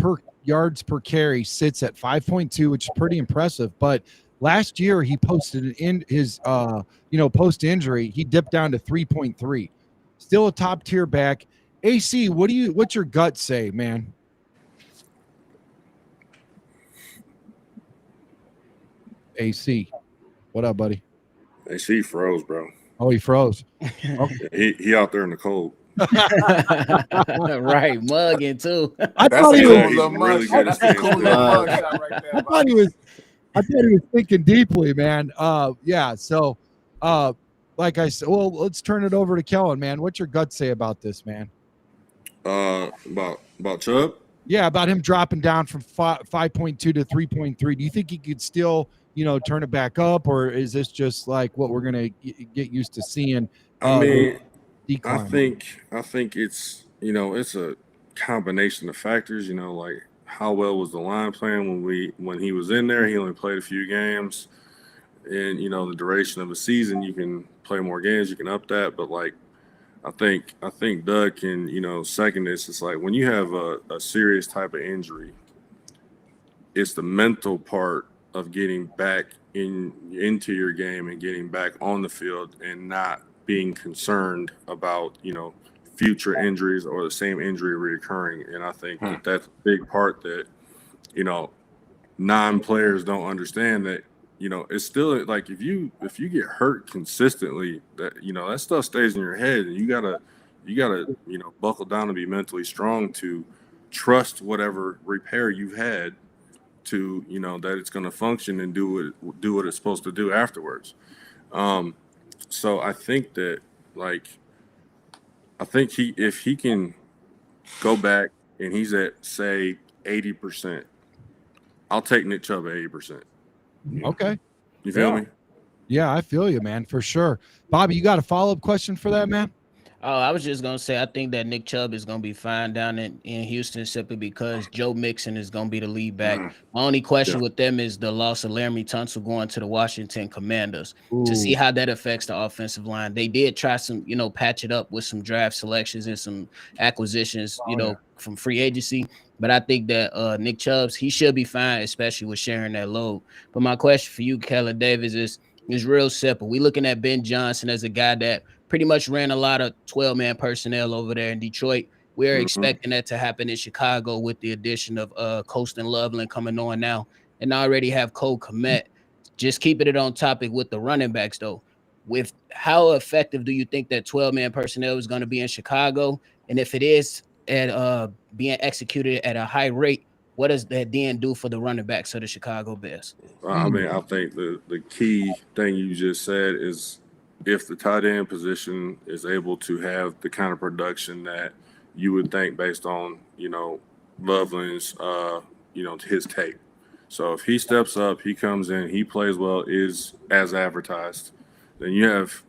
yards per carry sits at 5.2, which is pretty impressive. But last year he posted his post injury, he dipped down to 3.3. Still a top tier back. AC, what's your gut say, man? AC, what up, buddy? AC froze, bro. Oh, he froze. Okay. He out there in the cold. Right, mugging too. I thought he was thinking deeply, man. Yeah. So, like I said, well, let's turn it over to Kellen, man. What's your gut say about this, man? About Chubb? Yeah, about him dropping down from 5.2 to 3.3. Do you think he could still, turn it back up, or is this just like what we're gonna get used to seeing? I mean, decline? I think it's it's a combination of factors. Like how well was the line playing when he was in there? He only played a few games, and the duration of a season, you can play more games, you can up that. But like, I think Doug can second this. It's like when you have a serious type of injury, it's the mental part of getting back into your game and getting back on the field and not being concerned about future injuries or the same injury reoccurring. And I think that's a big part that non-players don't understand, that it's still like if you get hurt consistently, that that stuff stays in your head, and you gotta buckle down and be mentally strong to trust whatever repair you've had to, you know, that it's going to function and do what it's supposed to do afterwards. So I think that, like, if he can go back and he's at, say, 80%, I'll take Nick Chubb at 80%. Okay. You feel me? Yeah, I feel you, man, for sure. Bobby, you got a follow-up question for that, man? Oh, I was just gonna say I think that Nick Chubb is gonna be fine down in Houston simply because Joe Mixon is gonna be the lead back. My only question with them is the loss of Laramie Tunsil going to the Washington Commanders to see how that affects the offensive line. They did try some, patch it up with some draft selections and some acquisitions, from free agency. But I think that Nick Chubb, he should be fine, especially with sharing that load. But my question for you, Kellen Davis, is real simple. We looking at Ben Johnson as a guy that pretty much ran a lot of 12-man personnel over there in Detroit. We're expecting that to happen in Chicago with the addition of Coast and Loveland coming on now, and already have Cole Kmet. Just keeping it on topic with the running backs, though. With how effective do you think that 12-man personnel is going to be in Chicago? And if it is at being executed at a high rate, what does that then do for the running backs of the Chicago Bears? I mean, I think the key thing you just said is, if the tight end position is able to have the kind of production that you would think based on, Loveland's, his tape. So if he steps up, he comes in, he plays well, is as advertised, then you have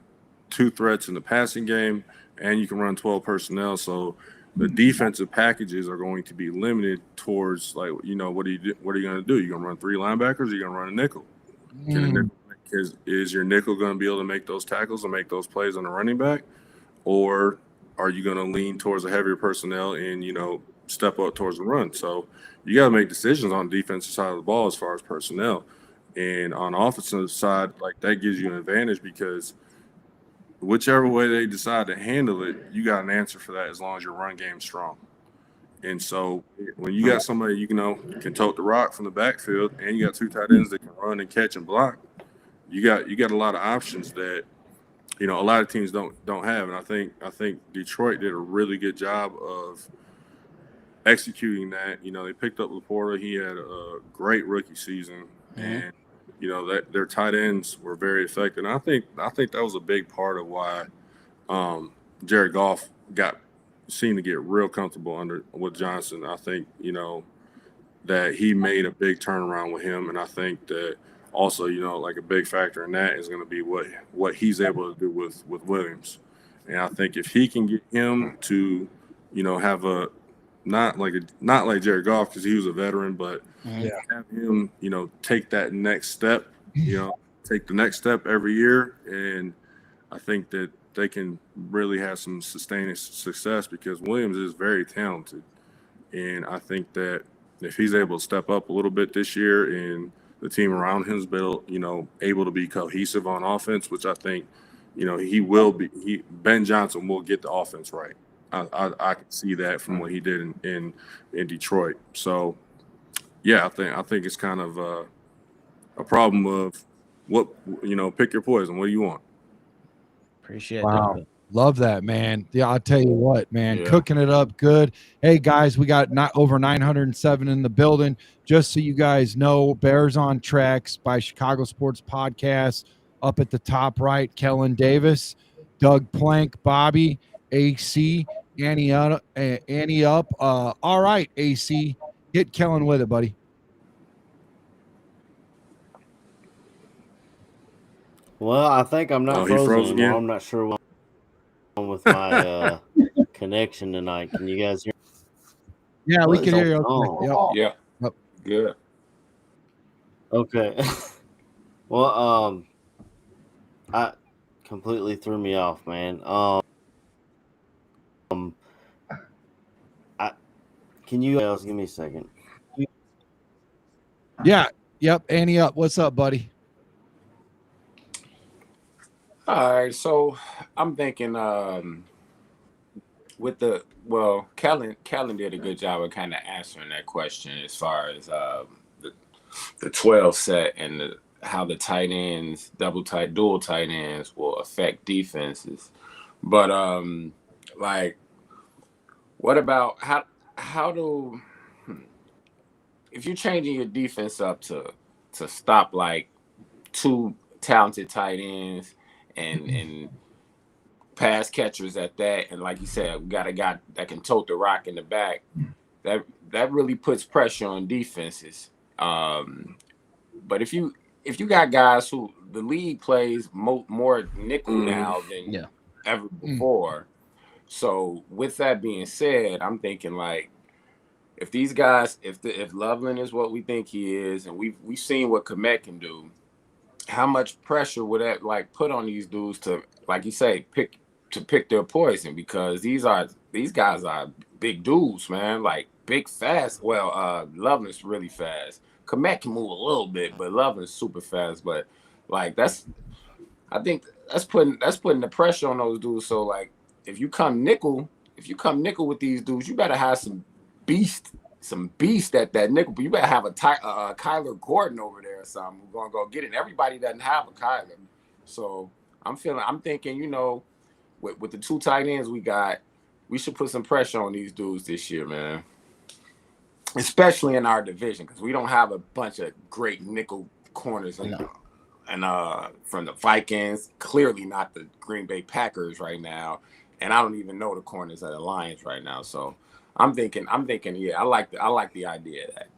two threats in the passing game and you can run 12 personnel. So the defensive packages are going to be limited towards, like, what are you going to do? You're going to run three linebackers, or you're going to run a nickel? Is your nickel going to be able to make those tackles and make those plays on the running back? Or are you going to lean towards a heavier personnel and, step up towards the run? So you got to make decisions on the defensive side of the ball as far as personnel. And on the offensive side, like, that gives you an advantage because whichever way they decide to handle it, you got an answer for that as long as your run game's strong. And so when you got somebody, can tote the rock from the backfield, and you got two tight ends that can run and catch and block, you got a lot of options that, a lot of teams don't have. And I think Detroit did a really good job of executing that. They picked up Laporta. He had a great rookie season, and that their tight ends were very effective. And I think that was a big part of why Jared Goff seemed to get real comfortable with Johnson. I think, that he made a big turnaround with him. And I think that also, like, a big factor in that is going to be what he's able to do with Williams. And I think if he can get him to, have a, not like Jared Goff, because he was a veteran, but have him, take that next step, take the next step every year. And I think that they can really have some sustaining success because Williams is very talented. And I think that if he's able to step up a little bit this year and the team around him is able to be cohesive on offense, which I think, he will be. Ben Johnson will get the offense right. I can see that from what he did in Detroit. So, yeah, I think it's kind of a problem of what, pick your poison. What do you want? Appreciate wow. that. Love that, man. Yeah, I'll tell you what, man, cooking it up good. Hey, guys, we got over 907 in the building. Just so you guys know, Bears on Tracks by Chicago Sports Podcast. Up at the top right, Kellen Davis, Doug Plank, Bobby, AC, Annie up. All right, AC, get Kellen with it, buddy. Well, I think I'm not frozen froze anymore. again? I'm not sure what's wrong with my connection tonight. Can you guys hear? Yeah, we What can is hear you. on? Okay. Yeah. Yep. Good. Okay. Well, I completely threw me off, man. Can you else give me a second? Yeah. Yep. Annie up. What's up, buddy? All right, so I'm thinking Kellen did a good job of kind of answering that question as far as the 12 set and how the tight ends, dual tight ends will affect defenses. But like, what about how do if you're changing your defense up to stop like two talented tight ends and pass catchers at that, and like you said, we got a guy that can tote the rock in the back. That really puts pressure on defenses. But if you got guys who the league plays more nickel now than ever before. So with that being said, I'm thinking like if these guys, if Loveland is what we think he is, and we've seen what Komet can do, how much pressure would that like put on these dudes to, like you say, pick their poison? Because these guys are big dudes, man, like big fast. Well, Loveland's really fast. Komet can move a little bit, but Loveland's super fast. But like I think that's putting the pressure on those dudes. So like if you come nickel with these dudes, you better have some beast at that nickel. But you better have a Kyler Gordon over there or something who's gonna go get it. Everybody doesn't have a Kyler, so I'm thinking, you know, with the two tight ends we got, we should put some pressure on these dudes this year, man. Especially in our division, because we don't have a bunch of great nickel corners and from the Vikings, clearly not the Green Bay Packers right now, and I don't even know the corners of the Lions right now. So I'm thinking, yeah, I like the idea of that.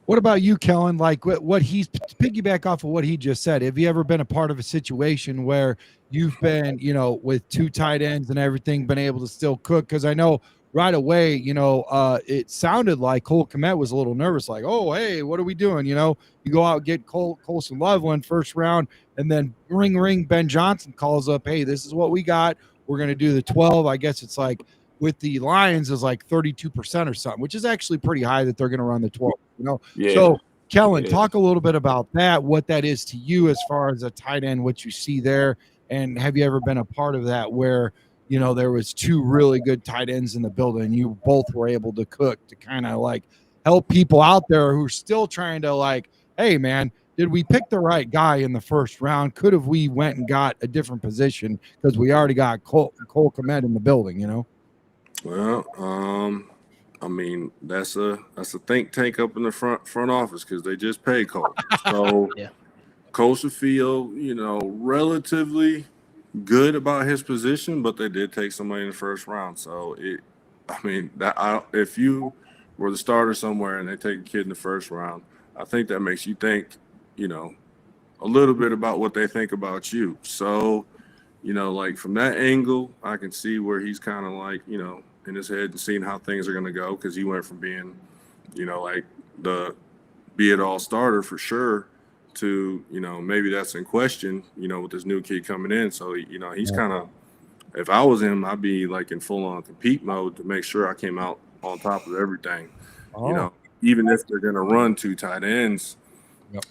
What about you, Kellen? Like what he's piggyback off of what he just said. Have you ever been a part of a situation where you've been, you know, with two tight ends and everything, been able to still cook? Because I know right away, you know, it sounded like Cole Kmet was a little nervous, like, oh, hey, what are we doing? You know, you go out and get Colson Loveland first round, and then ring, Ben Johnson calls up, hey, this is what we got. We're going to do the 12. I guess it's like with the Lions is like 32% or something, which is actually pretty high that they're going to run the 12, you know? Yeah. So, Kellen, talk a little bit about that, what that is to you as far as a tight end, what you see there, and have you ever been a part of that where, you know, there was two really good tight ends in the building, you both were able to cook to kind of like help people out there who are still trying to like, hey, man, did we pick the right guy in the first round? Could have we went and got a different position because we already got Cole Kmet in the building, you know? Well, I mean, that's a think tank up in the front office because they just paid Cole. So Cole should feel, you know, relatively good about his position, but they did take somebody in the first round. So if you were the starter somewhere and they take a kid in the first round, I think that makes you think, you know, a little bit about what they think about you. So, you know, like from that angle, I can see where he's kind of like, you know, in his head and seeing how things are going to go, because he went from being, you know, like the be-it-all starter for sure to, you know, maybe that's in question, you know, with this new kid coming in. So, you know, he's kind of, if I was him, I'd be like in full-on compete mode to make sure I came out on top of everything. You know, even if they're going to run two tight ends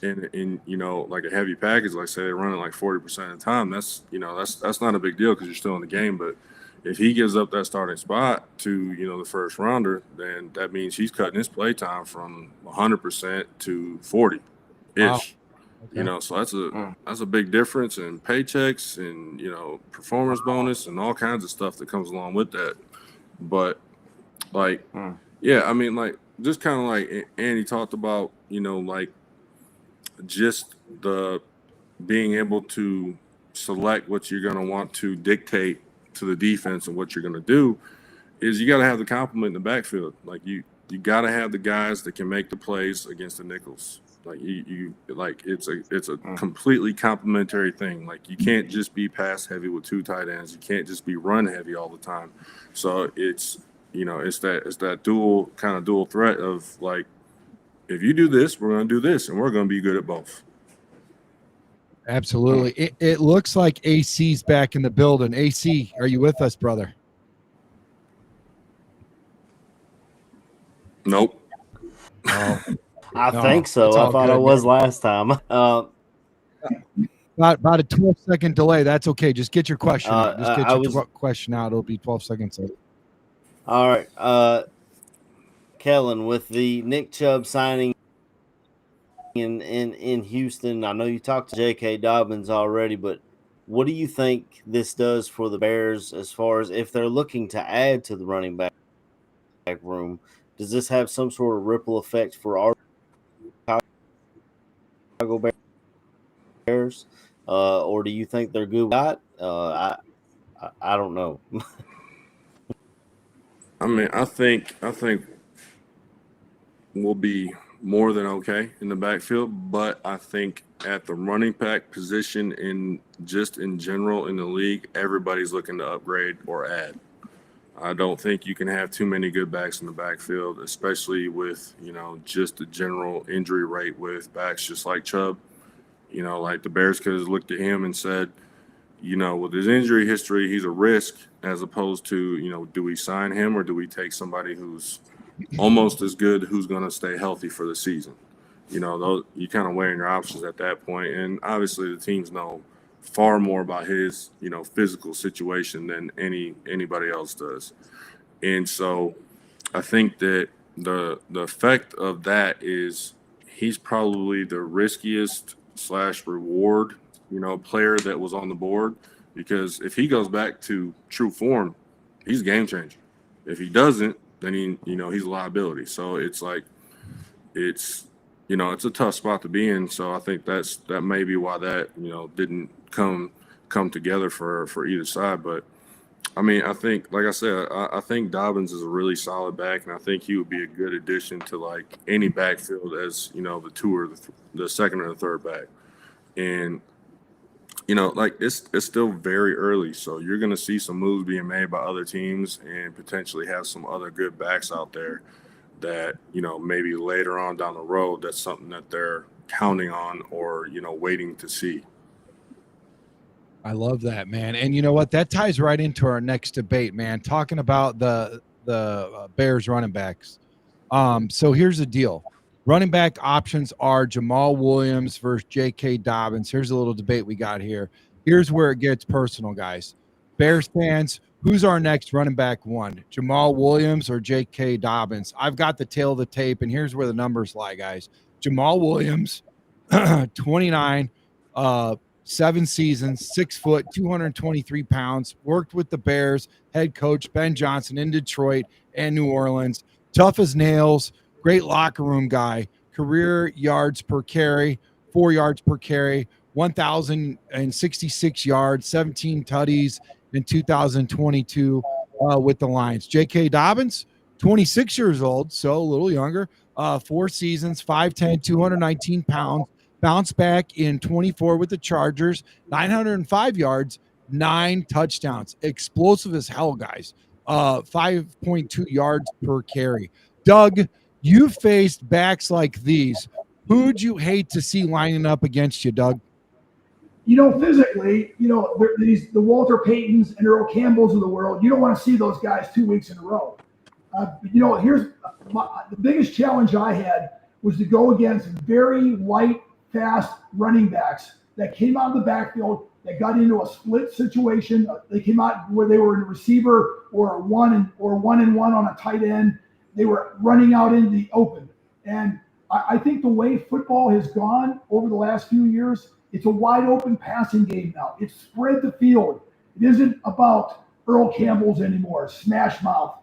in, you know, like a heavy package, like say they're running like 40% of the time, that's, you know, that's not a big deal because you're still in the game. But if he gives up that starting spot to, you know, the first rounder, then that means he's cutting his play time from 100% to 40-ish. Wow. Okay. You know, so that's a big difference in paychecks and, you know, performance bonus and all kinds of stuff that comes along with that. But like, yeah, I mean, like just kind of like Andy talked about, you know, like just the being able to select what you're going to want to dictate to the defense and what you're going to do is you got to have the complement in the backfield. Like you got to have the guys that can make the plays against the nickels. Like you like it's a completely complementary thing. Like you can't just be pass heavy with two tight ends. You can't just be run heavy all the time. So it's, you know, it's that dual threat of like, if you do this, we're going to do this, and we're going to be good at both. Absolutely. It looks like AC's back in the building. AC, are you with us, brother? Nope. I think so. I thought I was last time. About a 12-second delay. That's okay. Just get your question out. Just get your question out. It'll be 12 seconds. All right. Kellen, with the Nick Chubb signing in Houston, I know you talked to J.K. Dobbins already, but what do you think this does for the Bears as far as if they're looking to add to the running back room? does this have some sort of ripple effect for our Chicago Bears, or do you think they're good? I don't know. I mean, I think we'll be more than okay in the backfield, but I think at the running back position in general in the league, everybody's looking to upgrade or add. I don't think you can have too many good backs in the backfield, especially with, just the general injury rate with backs just like Chubb. Like the Bears could have looked at him and said, with his injury history, he's a risk, as opposed to, do we sign him or do we take somebody who's almost as good, who's going to stay healthy for the season? Those, you kind of weighing your options at that point. And obviously the teams know far more about his, physical situation than anybody else does. And so I think that the effect of that is he's probably the riskiest / reward, player that was on the board, because if he goes back to true form, he's a game changer. If he doesn't, then he's a liability. So it's like, it's a tough spot to be in. So I think that may be why that, didn't come together for either side. But I mean, I think, like I said, I think Dobbins is a really solid back, and I think he would be a good addition to like any backfield as, the two or the second or the third back. And, like it's still very early. So you're going to see some moves being made by other teams and potentially have some other good backs out there that, maybe later on down the road, that's something that they're counting on or, waiting to see. I love that, man. And you know what? That ties right into our next debate, man, talking about the Bears running backs. So here's the deal. Running back options are Jamal Williams versus J.K. Dobbins. Here's a little debate we got here. Here's where it gets personal, guys. Bears fans, who's our next running back one? Jamal Williams or J.K. Dobbins? I've got the tail of the tape, and here's where the numbers lie, guys. Jamal Williams, 29, 7 seasons, 6 foot, 223 pounds, worked with the Bears head coach Ben Johnson in Detroit and New Orleans. Tough as nails, great locker room guy, career yards per carry, 4 yards per carry, 1,066 yards, 17 tutties in 2022 with the Lions. J.K. Dobbins, 26 years old, so a little younger, 4 seasons, 5'10", 219 pounds, bounced back in 24 with the Chargers, 905 yards, 9 touchdowns. Explosive as hell, guys. 5.2 yards per carry. Doug, you faced backs like these. Who'd you hate to see lining up against you, Doug? Physically, the Walter Paytons and Earl Campbells of the world, you don't want to see those guys 2 weeks in a row. Here's the biggest challenge I had was to go against very light, fast running backs that came out of the backfield, that got into a split situation. They came out where they were in a receiver or a one and one on a tight end. They were running out in the open. And I think the way football has gone over the last few years, it's a wide open passing game now. It's spread the field. It isn't about Earl Campbell's anymore, smash mouth.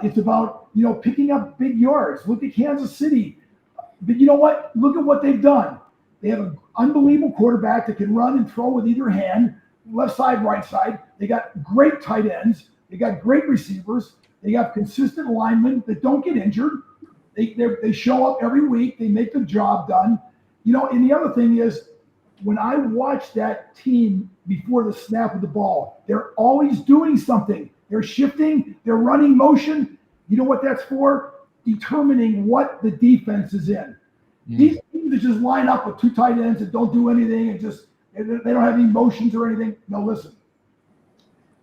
It's about, picking up big yards. Look at Kansas City. But you know what? Look at what they've done. They have an unbelievable quarterback that can run and throw with either hand, left side, right side. They got great tight ends. They got great receivers. They have consistent linemen that don't get injured. They show up every week. They make the job done. And the other thing is, when I watch that team before the snap of the ball, they're always doing something. They're shifting. They're running motion. You know what that's for? Determining what the defense is in. These teams that just line up with 2 tight ends that don't do anything and they don't have any motions or anything. No, listen.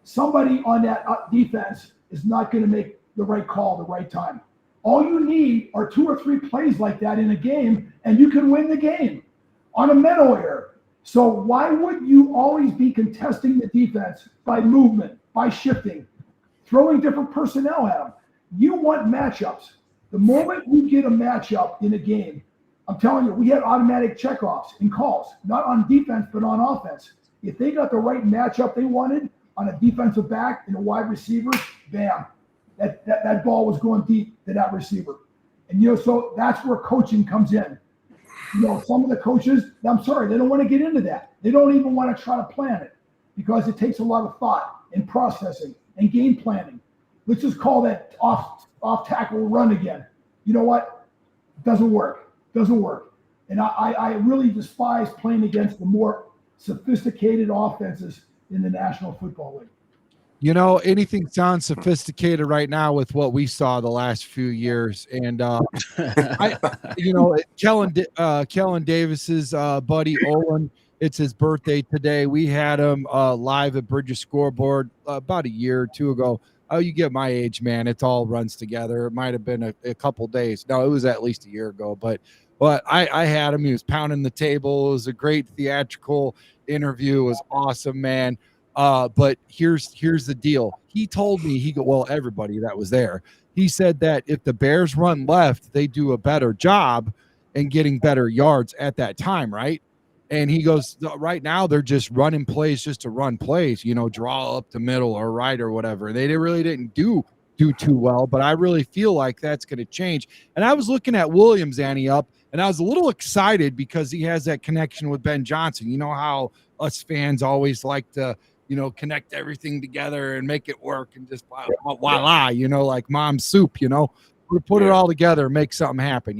Somebody on that defense is not going to make the right call at the right time. All you need are 2 or 3 plays like that in a game, and you can win the game on a mental error. So why would you always be contesting the defense by movement, by shifting, throwing different personnel at them? You want matchups. The moment you get a matchup in a game, I'm telling you, we had automatic checkoffs in calls, not on defense, but on offense. If they got the right matchup they wanted on a defensive back and a wide receiver, bam, that ball was going deep to that receiver. And, so that's where coaching comes in. Some of the coaches, I'm sorry, they don't want to get into that. They don't even want to try to plan it because it takes a lot of thought and processing and game planning. Let's just call that off tackle run again. You know what? Doesn't work. And I really despise playing against the more sophisticated offenses in the National Football League. Anything sounds sophisticated right now with what we saw the last few years. And, Kellen Davis's buddy Olin, it's his birthday today. We had him live at Bridges Scoreboard about a year or two ago. Oh, you get my age, man. It all runs together. It might have been a couple days. No, it was at least a year ago. But I had him. He was pounding the table. It was a great theatrical interview. It was awesome, man. But here's the deal. He told me, everybody that was there, he said that if the Bears run left, they do a better job in getting better yards at that time, right? And he goes, right now they're just running plays just to run plays, draw up the middle or right or whatever. They really didn't do too well, but I really feel like that's going to change. And I was looking at Williams, Annie, up, and I was a little excited because he has that connection with Ben Johnson. You know how us fans always like to connect everything together and make it work and just voila, like mom's soup, put it all together, make something happen,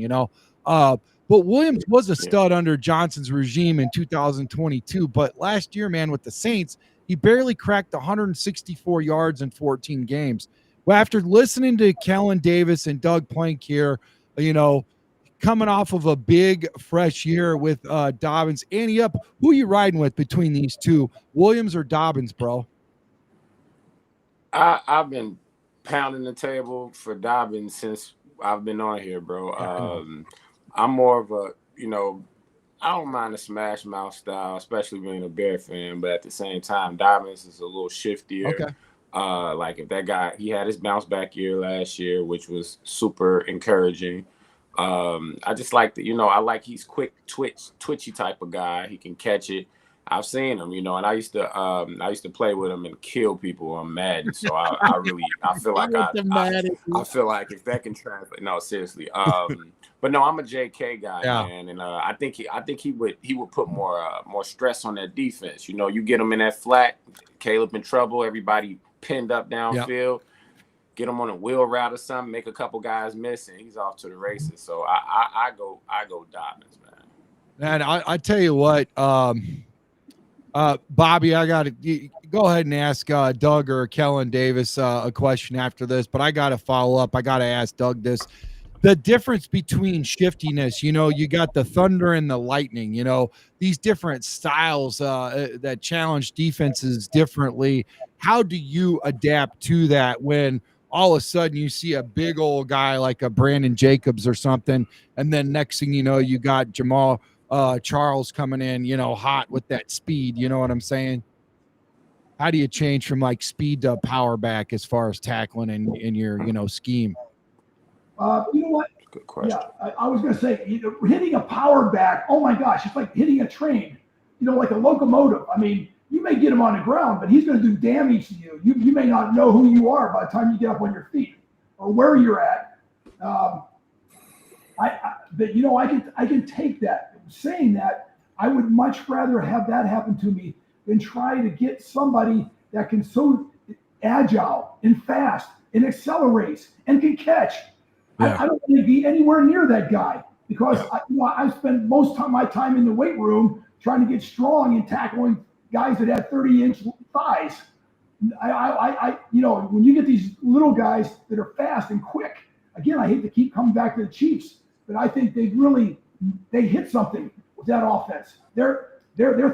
But Williams was a stud under Johnson's regime in 2022. But last year, man, with the Saints, he barely cracked 164 yards in 14 games. Well, after listening to Kellen Davis and Doug Plank here, coming off of a big fresh year with Dobbins. Annie, up, who are you riding with between these two, Williams or Dobbins, bro? I've been pounding the table for Dobbins since I've been on here, bro. I'm more of a, I don't mind the smash mouth style, especially being a Bear fan, but at the same time, Dobbins is a little shiftier. Okay. Like if that guy, he had his bounce back year last year, which was super encouraging. I just like that, I like he's quick, twitchy type of guy. He can catch it. I've seen him, and I used to play with him and kill people on Madden. So I feel like I feel like if that can translate, no, seriously. But no, I'm a JK guy, man, and I think he would put more stress on that defense. You get him in that flat, Caleb in trouble, everybody pinned up downfield. Get him on a wheel route or something, make a couple guys miss, and he's off to the races. So I go Dobbins, man. Man, I tell you what, Bobby, I got to go ahead and ask Doug or Kellen Davis a question after this, but I got to follow up. I got to ask Doug this. The difference between shiftiness, you got the thunder and the lightning, these different styles that challenge defenses differently. How do you adapt to that when all of a sudden you see a big old guy like a Brandon Jacobs or something, and then next thing you know, you got Jamal Charles coming in, hot with that speed, you know what I'm saying? How do you change from like speed to power back as far as tackling in your, scheme? You know what? Good question. Yeah, I was going to say, hitting a power back, oh my gosh, it's like hitting a train, like a locomotive. I mean, you may get him on the ground, but he's going to do damage to you. You may not know who you are by the time you get up on your feet or where you're at. I can take that. Saying that, I would much rather have that happen to me than try to get somebody that can so agile and fast and accelerates and can catch. I don't want to be anywhere near that guy because I spend most of my time in the weight room trying to get strong and tackling guys that have 30-inch thighs. When you get these little guys that are fast and quick, again, I hate to keep coming back to the Chiefs, but I think they hit something with that offense. They're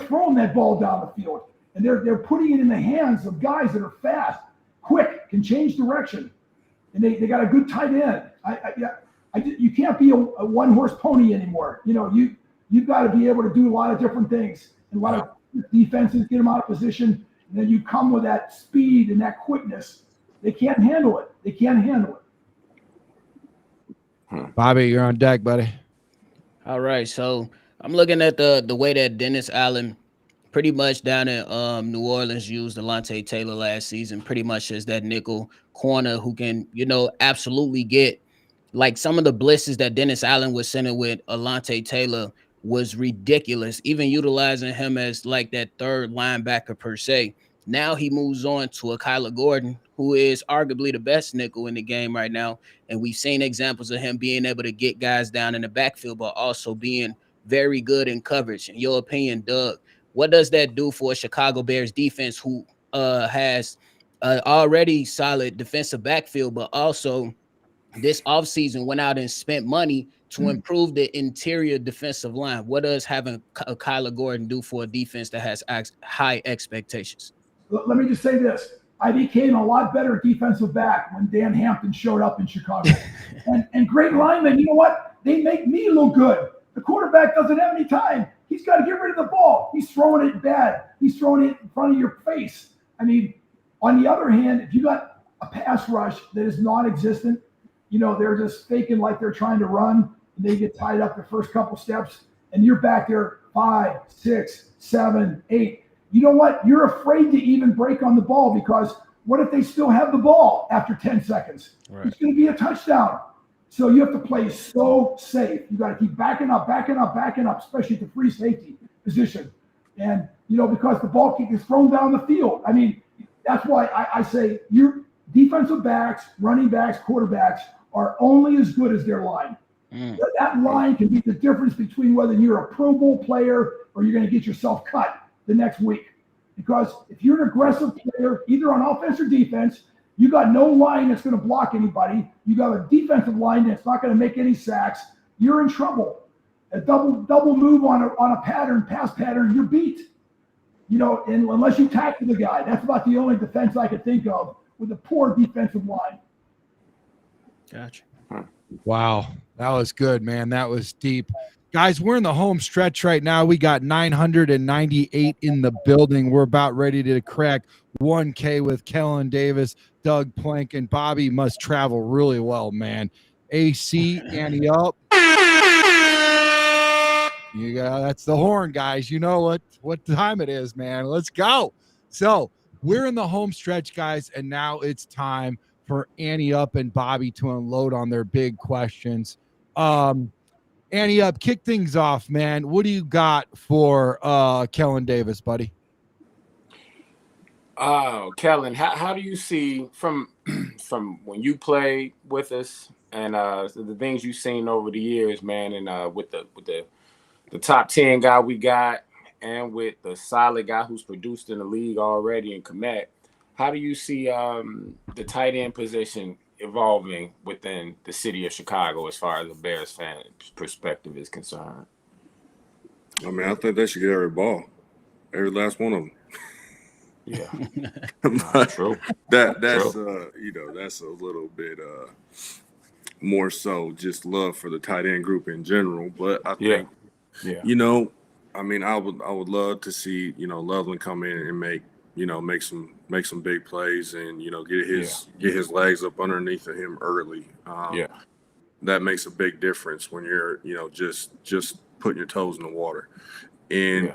throwing that ball down the field, and they're putting it in the hands of guys that are fast, quick, can change direction, and they got a good tight end. You can't be a one-horse pony anymore. You've got to be able to do a lot of different things, and a lot of defenses get them out of position, and then you come with that speed and that quickness. They can't handle it. Bobby, you're on deck, buddy. All right, so I'm looking at the way that Dennis Allen pretty much down in New Orleans used Alontae Taylor last season pretty much as that nickel corner who can, absolutely get like some of the blitzes that Dennis Allen was sending with Alontae Taylor was ridiculous, even utilizing him as like that third linebacker per se. Now he moves on to a Kyler Gordon, who is arguably the best nickel in the game right now. And we've seen examples of him being able to get guys down in the backfield, but also being very good in coverage. In your opinion, Doug, what does that do for a Chicago Bears defense who has already solid defensive backfield, but also this offseason went out and spent money to improve the interior defensive line? What does having a Kyler Gordon do for a defense that has high expectations? Let me just say this. I became a lot better defensive back when Dan Hampton showed up in Chicago. and great linemen, you know what? They make me look good. The quarterback doesn't have any time. He's got to get rid of the ball. He's throwing it bad. He's throwing it in front of your face. I mean, on the other hand, if you got a pass rush that is non-existent, they're just faking like they're trying to run, and they get tied up the first couple steps, and you're back there 5, 6, 7, 8. You know what? You're afraid to even break on the ball because what if they still have the ball after 10 seconds? Right. It's going to be a touchdown. So you have to play so safe. You got to keep backing up, especially at the free safety position. And, because the ball gets thrown down the field. I mean, that's why I say your defensive backs, running backs, quarterbacks are only as good as their line. That line can be the difference between whether you're a Pro Bowl player or you're going to get yourself cut the next week. Because if you're an aggressive player, either on offense or defense, you got no line that's going to block anybody. You got a defensive line that's not going to make any sacks. You're in trouble. A double move on a pass pattern, you're beat. And unless you tackle the guy, that's about the only defense I could think of with a poor defensive line. Gotcha. Wow, that was good, man. That was deep. Guys, we're in the home stretch right now. We got 998 in the building. We're about ready to crack 1K with Kellen Davis, Doug Plank, and Bobby must travel really well, man. AC, Annie up. That's the horn, guys. You know what time it is, man. Let's go. So we're in the home stretch, guys, and now it's time for Annie up and Bobby to unload on their big questions. Annie up, kick things off, man. What do you got for Kellen Davis, buddy? Kellen, how do you see from when you played with us and the things you've seen over the years, man, and with the top 10 guy we got and with the solid guy who's produced in the league already in Komet, how do you see the tight end position evolving within the city of Chicago as far as the Bears fan perspective is concerned? I mean, I think they should get every ball, every last one of them. Yeah, true. That's true. That's a little bit more so just love for the tight end group in general. But I think, I mean, I would love to see Loveland come in and make some big plays and get his legs up underneath of him early. That makes a big difference when you're just putting your toes in the water. And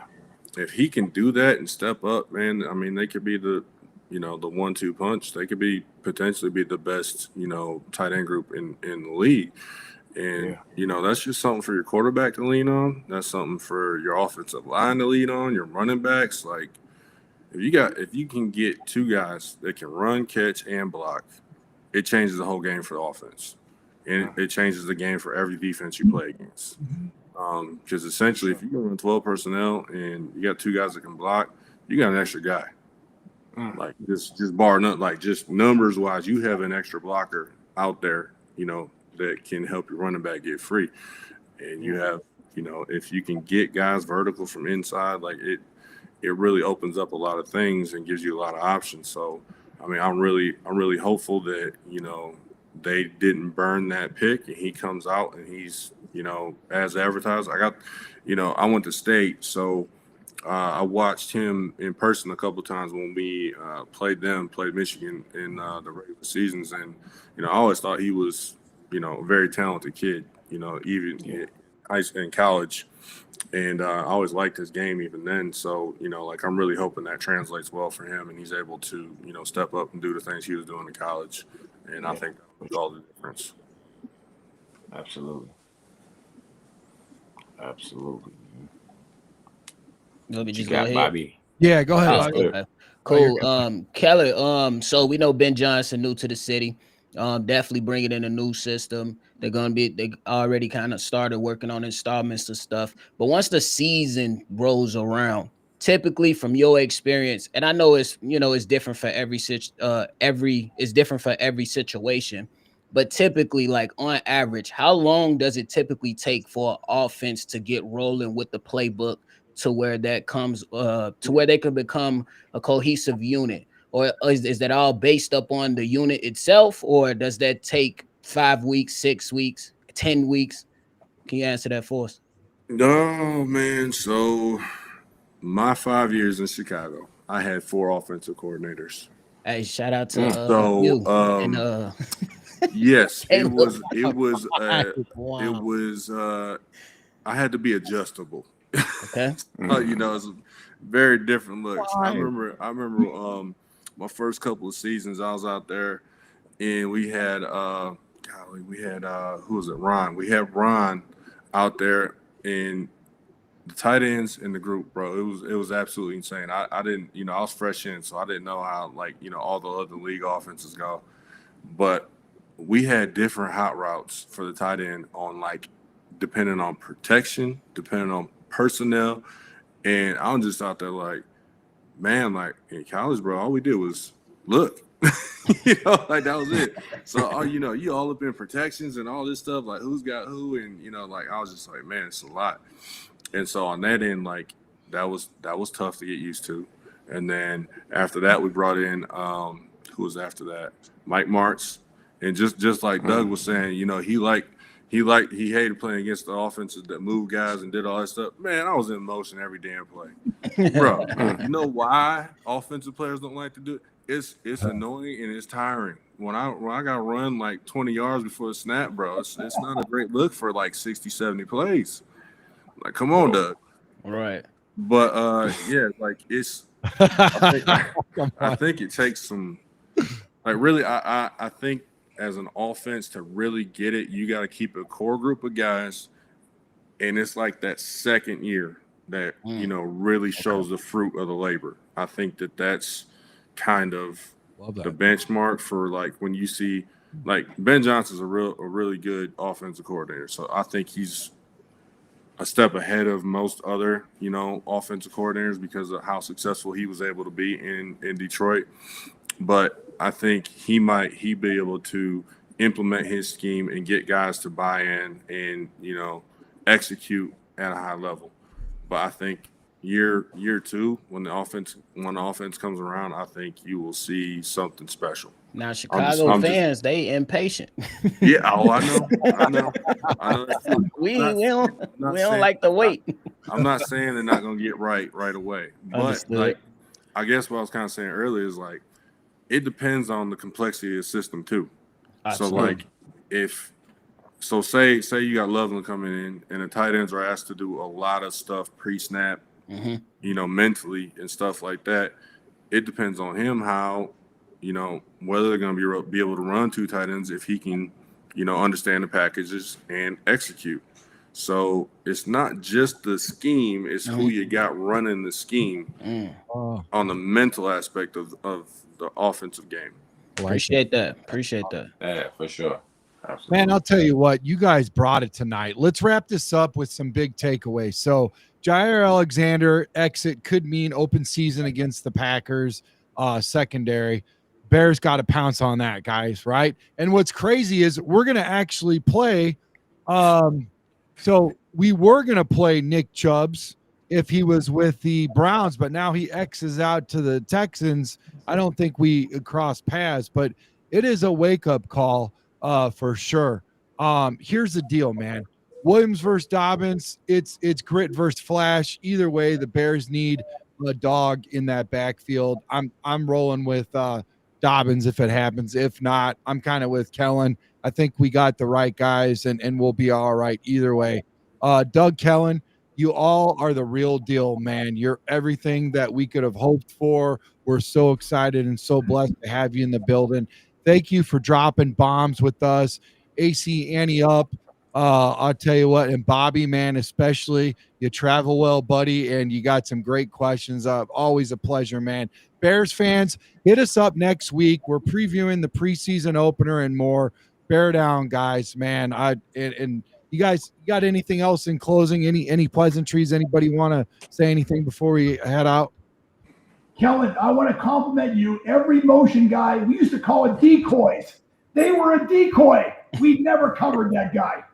if he can do that and step up, man, I mean, they could be the 1-2 punch. They could potentially be the best tight end group in the league. And that's just something for your quarterback to lean on. That's something for your offensive line to lean on, your running backs. Like, if you can get two guys that can run, catch, and block, it changes the whole game for the offense. And it changes the game for every defense you play against. Because essentially, if you go run 12 personnel and you got two guys that can block, you got an extra guy. Like just bar none, like just numbers wise, you have an extra blocker out there, that can help your running back get free. And you have, if you can get guys vertical from inside, like it really opens up a lot of things and gives you a lot of options. So, I mean, I'm really hopeful that, they didn't burn that pick and he comes out and he's, as advertised. I went to state, so I watched him in person a couple of times when we played Michigan in the regular seasons. And, I always thought he was, a very talented kid, in college. And I always liked his game even then. So, like I'm really hoping that translates well for him and he's able to, step up and do the things he was doing in college. And I think that makes all the difference. Absolutely. Let me just You go got ahead. Bobby. Yeah, go ahead. Oh, okay. Cool. Kelly, so we know Ben Johnson new to the city. Definitely bringing in a new system. They already kind of started working on installments and stuff. But once the season rolls around, typically from your experience, and I know it's different for every situation. But typically, like on average, how long does it typically take for an offense to get rolling with the playbook to where that comes to where they can become a cohesive unit? Or is that all based up on the unit itself, or does that take 5 weeks, 6 weeks, 10 weeks? Can you answer that for us? No, man. So my 5 years in Chicago, I had 4 offensive coordinators. Hey, shout out to So, you. yes, it Caleb. was I had to be adjustable. Okay. It's a very different looks. Why? I remember my first couple of seasons I was out there and we had who was it? Ron. We had Ron out there and the tight ends in the group, bro. It was absolutely insane. I didn't, I was fresh in, so I didn't know how all the other league offenses go. But we had different hot routes for the tight end on depending on protection, depending on personnel. And I'm just out there man, in college, bro, all we did was look. That was it. So, you all up in protections and all this stuff, who's got who, and I was just man, it's a lot. And so on that end, that was tough to get used to. And then after that, we brought in who was after that? Mike Martz. And just like Doug was saying, he hated playing against the offenses that moved guys and did all that stuff. Man, I was in motion every damn play. Bro, you know why offensive players don't like to do it? It's annoying and it's tiring. When I got to run 20 yards before the snap, bro, it's not a great look for 60, 70 plays. Come on, Doug. All right. But it's I think it takes some really I think as an offense to really get it, you got to keep a core group of guys, and it's that second year that really shows the fruit of the labor. I think that's kind of the benchmark for when you see Ben Johnson's a really good offensive coordinator, so I think he's a step ahead of most other offensive coordinators because of how successful he was able to be in Detroit. But I think he be able to implement his scheme and get guys to buy in and, execute at a high level. But I think year 2, when the offense comes around, I think you will see something special. Now, Chicago fans, they impatient. Yeah, I know. We don't like to wait. I'm not saying they're not going to get right away. But, I guess what I was kind of saying earlier is, it depends on the complexity of the system too. Absolutely. So say you got Loveland coming in and the tight ends are asked to do a lot of stuff pre-snap, mentally and stuff like that. It depends on him how, whether they're going to be able to run 2 tight ends if he can, understand the packages and execute. So it's not just the scheme; it's who you got running the scheme on the mental aspect of the offensive game. Appreciate that. Yeah, for sure. Absolutely. Man, I'll tell you what, you guys brought it tonight. Let's wrap this up with some big takeaways. So Jaire Alexander exit could mean open season against the Packers secondary. Bears got to pounce on that, guys, right? And what's crazy is we're going to actually play so we were going to play Nick Chubbs if he was with the Browns, but now he X's out to the Texans. I don't think we cross paths, but it is a wake-up call for sure. Here's the deal, man. Williams versus Dobbins, it's grit versus flash. Either way, the Bears need a dog in that backfield. I'm rolling with Dobbins if it happens. If not, I'm kind of with Kellen. I think we got the right guys and we'll be all right either way. Doug Kellen, you all are the real deal, man. You're everything that we could have hoped for. We're so excited and so blessed to have you in the building. Thank you for dropping bombs with us. AC, Annie up. I'll tell you what, and Bobby, man, especially, you travel well, buddy, and you got some great questions. Always a pleasure, man. Bears fans, hit us up next week. We're previewing the preseason opener and more. Bear down, guys, man. And you guys got anything else in closing? Any pleasantries? Anybody want to say anything before we head out? Kellen, I want to compliment you. Every motion guy, we used to call it decoys. They were a decoy. We never covered that guy.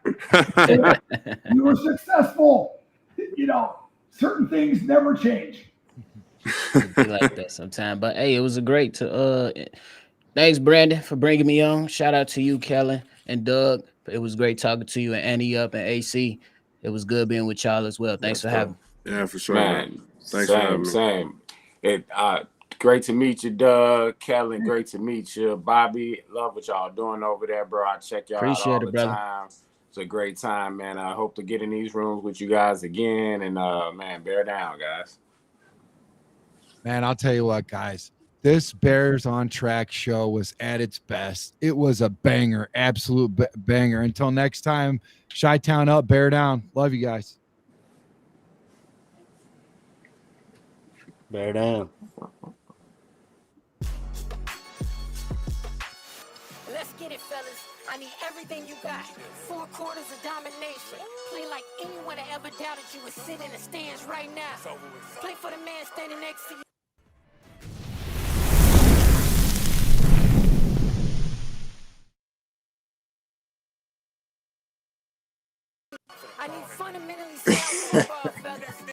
We were successful. You know, certain things never change. Be like that sometimes. But hey, it was a great thanks, Brandon, for bringing me on. Shout out to you, Kellen and Doug. It was great talking to you, and Annie up and AC. It was good being with y'all as well. Thanks for having me. Yeah, for sure, Man, Thanks for having me. same. Great to meet you, Doug. Kellen, great to meet you. Bobby, love what y'all doing over there, bro. I check y'all Appreciate out all it, the brother. time. It's a great time, man. I hope to get in these rooms with you guys again. And man, bear down, guys. Man, I'll tell you what, guys. This Bears on Track show was at its best. It was a banger, absolute banger. Until next time, Chi-Town up, bear down. Love you guys. Bear down. Let's get it, fellas. I need everything you got. 4 quarters of domination. Play like anyone that ever doubted you is sitting in the stands right now. Play for the man standing next to you.